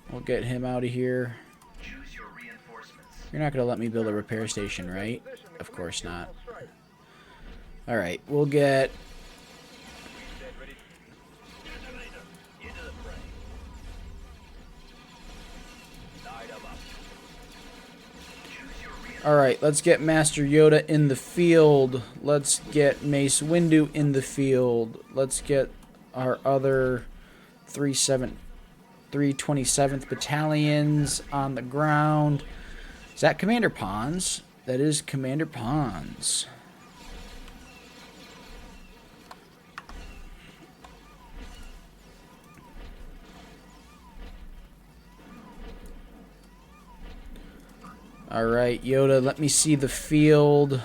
We'll get him out of here. Choose your reinforcements. You're not going to let me build a repair station, right? Of course not. Alright, we'll get... Into the fray. Light 'em up. Choose your reinforcements. Alright, let's get Master Yoda in the field. Let's get Mace Windu in the field. Let's get our other 327th Battalions on the ground. Is that Commander Pons? That is Commander Pons. Alright, Yoda, let me see the field.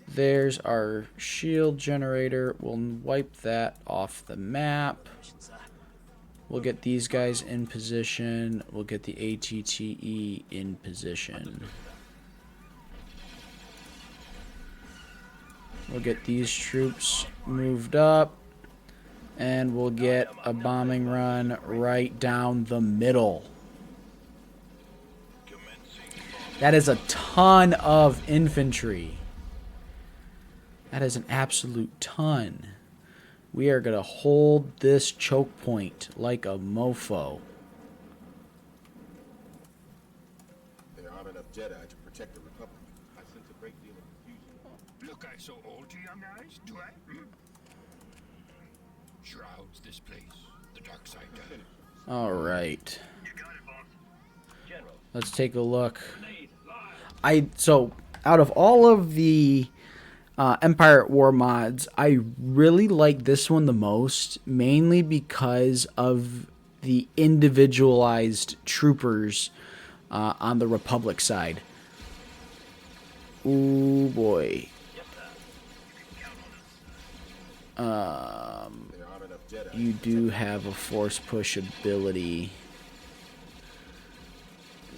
There's our shield generator. We'll wipe that off the map. We'll get these guys in position. We'll get the ATTE in position. We'll get these troops moved up. And we'll get a bombing run right down the middle. That is a ton of infantry. That is an absolute ton. We are going to hold this choke point like a mofo. There aren't enough Jedi to protect the Republic. I sense a great deal of confusion. Look, I so old to young eyes, do I? Shrouds this place. The dark side does. All right. You got it, boss. General. Let's take a look. So out of all of the Empire at War mods, I really like this one the most, mainly because of the individualized troopers on the Republic side. Ooh boy. There aren't enough Jedi. You do have a force push ability.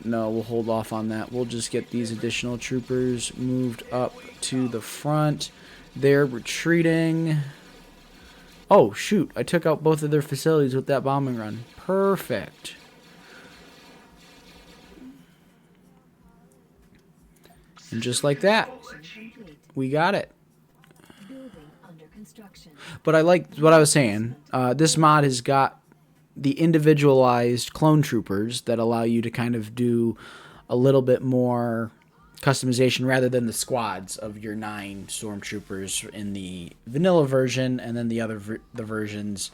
No, we'll hold off on that. We'll just get these additional troopers moved up to the front. They're retreating. Oh, shoot. I took out both of their facilities with that bombing run. Perfect. And just like that, we got it. Building under construction. But I like what I was saying. This mod has got the individualized clone troopers that allow you to kind of do a little bit more customization rather than the squads of your 9 stormtroopers in the vanilla version, and then the other versions,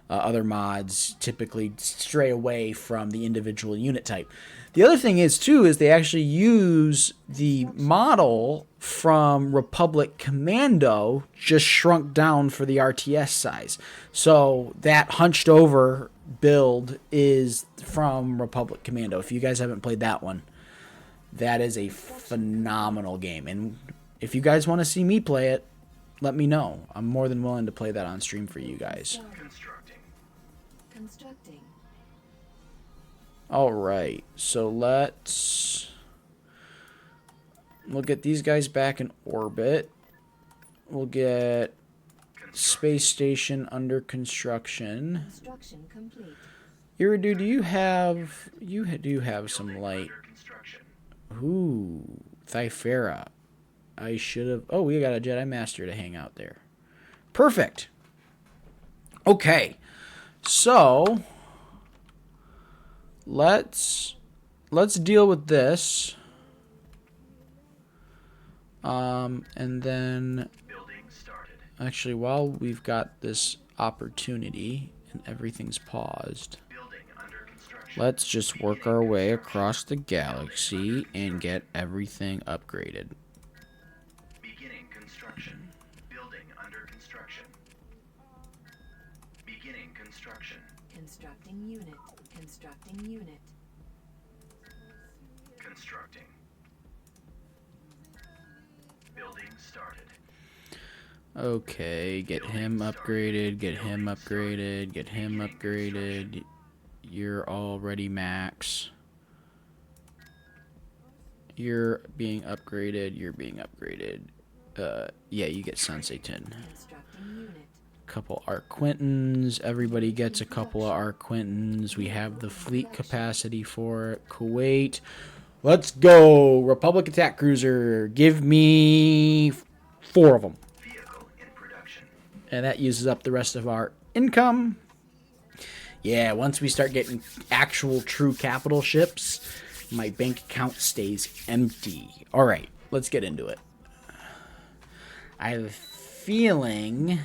other mods typically stray away from the individual unit type. The other thing is too is they actually use the model from Republic Commando just shrunk down for the RTS size. So that hunched over build is from Republic Commando. If you guys haven't played that one, that is a phenomenal game. And if you guys want to see me play it, let me know. I'm more than willing to play that on stream for you guys. Constructing. Constructing. All right, so we'll get these guys back in orbit. We'll get space station under construction. Construction complete. Iridu, do you do have some light? Under construction. Ooh, Thyfera. I should have. Oh, we got a Jedi Master to hang out there. Perfect. Okay, so let's deal with this. And then Building started. actually, while we've got this opportunity and everything's paused, Building under construction. let's just work our way across the galaxy and get everything upgraded. Beginning construction. Building under construction. Beginning construction. Constructing unit. Constructing unit. Constructing. Building started. Okay, get him upgraded, get him upgraded, get him upgraded. You're already max. You're being upgraded, you're being upgraded. Yeah, you get Sensei Tin. Constructing unit. Couple Arquintons. Everybody gets a couple of Arquintons. We have the fleet capacity for it. Kuwait. Let's go. Republic attack cruiser. Give me 4 of them. Vehicle in production. And that uses up the rest of our income. Yeah, once we start getting actual true capital ships, my bank account stays empty. All right, let's get into it. I have a feeling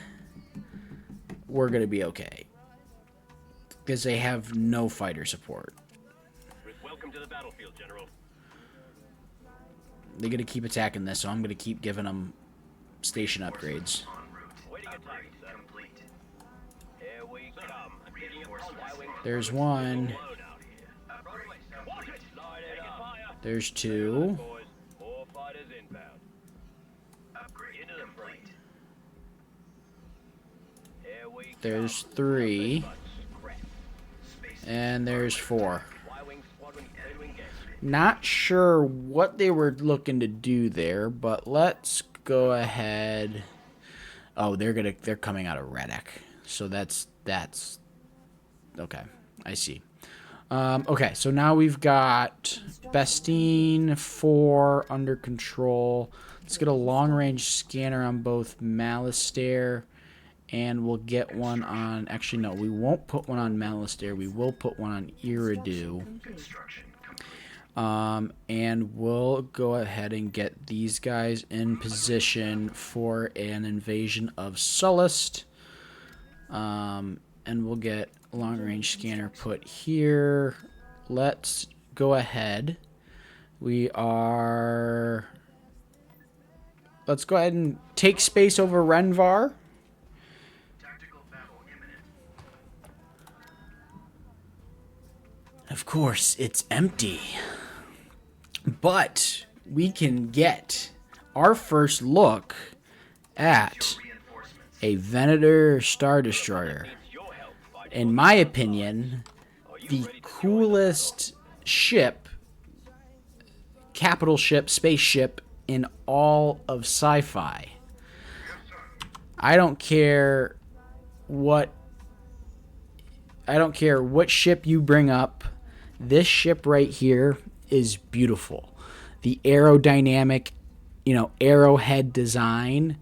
we're going to be okay. Because they have no fighter support. Welcome to the battlefield, General. They're going to keep attacking this, so I'm going to keep giving them station upgrades. En route. Waiting attack, Upgrade sir. complete. Here we come. I'm picking up Y-wing. There's one. Load out here. Upgrade Watch complete. it. Slide it up. Fire. There's 2. Boys, 4 fighters inbound. Upgrade Into the front. complete. Here we There's come. 3. But scrap. Space. And there's 4. Y-wing squadron clear to engage. Not sure what they were looking to do there, but let's go ahead. Oh, they're coming out of Reddick. So that's okay. I see. Okay, so now we've got Bestine 4 under control. Let's get a long-range scanner on both Malastare, and we'll get one on... Actually, no, we won't put one on Malastare. We will put one on Iridu. Construction complete. And we'll go ahead and get these guys in position for an invasion of Sullust. And we'll get a long-range scanner put here. Let's go ahead. Let's go ahead and take space over Renvar. Tactical battle imminent. Of course, it's empty. But we can get our first look at Reinforcements. a Venator Star Destroyer. Your help fighting. In my opinion, the coolest ship, capital ship, spaceship in all of sci-fi. I don't care what ship you bring up. This ship right here is beautiful. The aerodynamic, arrowhead design,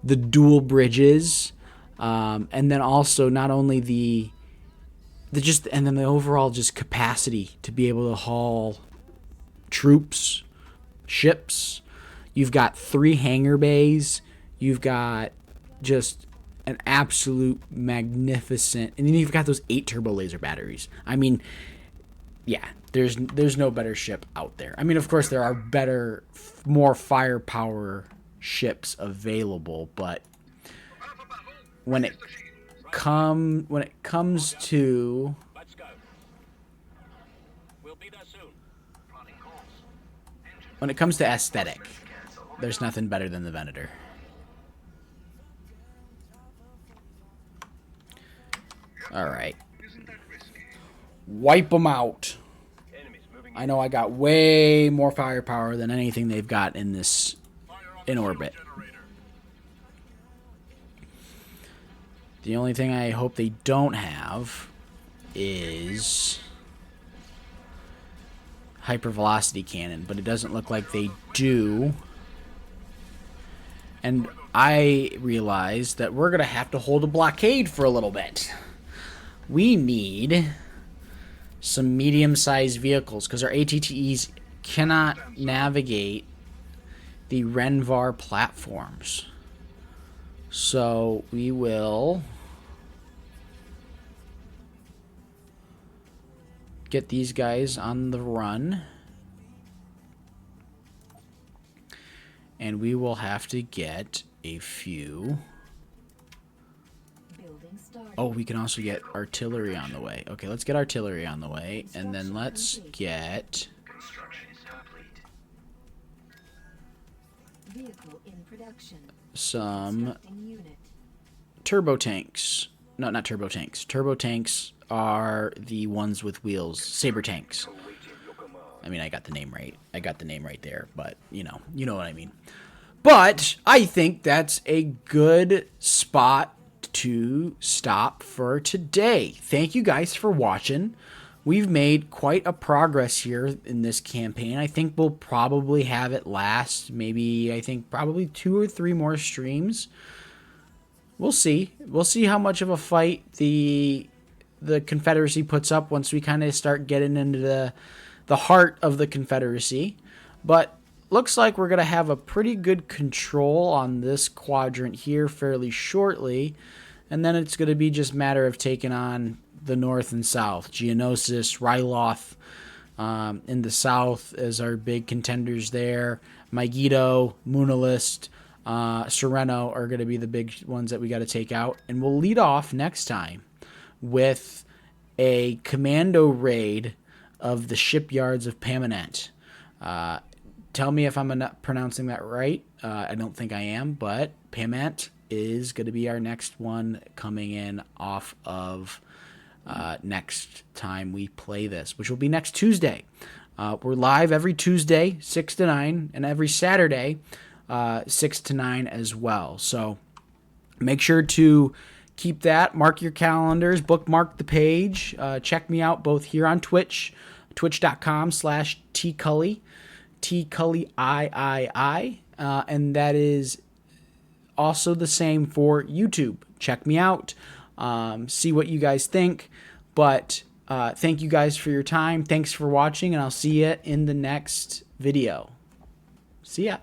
the dual bridges, and then also not only the overall just capacity to be able to haul troops, ships. You've got 3 hangar bays. You've got just an absolute magnificent, and then you've got those 8 turbo laser batteries. I mean, yeah, there's no better ship out there. I mean, of course there are better, more firepower ships available, but when it comes to Let's go. We'll be there soon. Plotting course. when it comes to aesthetic, there's nothing better than the Venator. All right, wipe them out. Enemies moving I know I got way more firepower than anything they've got in this in orbit. The only thing I hope they don't have is hypervelocity cannon, but it doesn't look like they do. And I realized that we're going to have to hold a blockade for a little bit. We need some medium-sized vehicles because our ATTEs cannot navigate the Renvar platforms. So we will get these guys on the run. And we will have to get a few. Building started. Oh, we can also get artillery on the way. Okay, let's get artillery on the way. And then let's get... Construction is complete. Vehicle in production. some Constructing unit. turbo tanks. No, not turbo tanks. Turbo tanks are the ones with wheels. Saber tanks. I mean, I got the name right. I got the name right there, but you know what I mean. But I think that's a good spot to stop for today. Thank you guys for watching. We've made quite a progress here in this campaign. I think we'll probably have it last maybe, I think probably 2 or 3 more streams. We'll see. We'll see how much of a fight the Confederacy puts up once we kind of start getting into the heart of the Confederacy. But looks like we're going to have a pretty good control on this quadrant here fairly shortly. And then it's going to be just a matter of taking on the north and south. Geonosis, Ryloth in the south as our big contenders there. Megiddo, Munalist, Sereno are going to be the big ones that we got to take out. And we'll lead off next time with a commando raid of the shipyards of Pamanent. Tell me if I'm not pronouncing that right. I don't think I am, but Pamanent is going to be our next one coming in off of next time we play this, which will be next Tuesday. We're live every Tuesday, 6 to 9, and every Saturday, 6 to 9 as well. So make sure to keep that. Mark your calendars. Bookmark the page. Check me out both here on Twitch, twitch.com/TCully, TCully III, and that is also the same for YouTube. Check me out. See what you guys think. But thank you guys for your time. Thanks for watching, and I'll see you in the next video. See ya.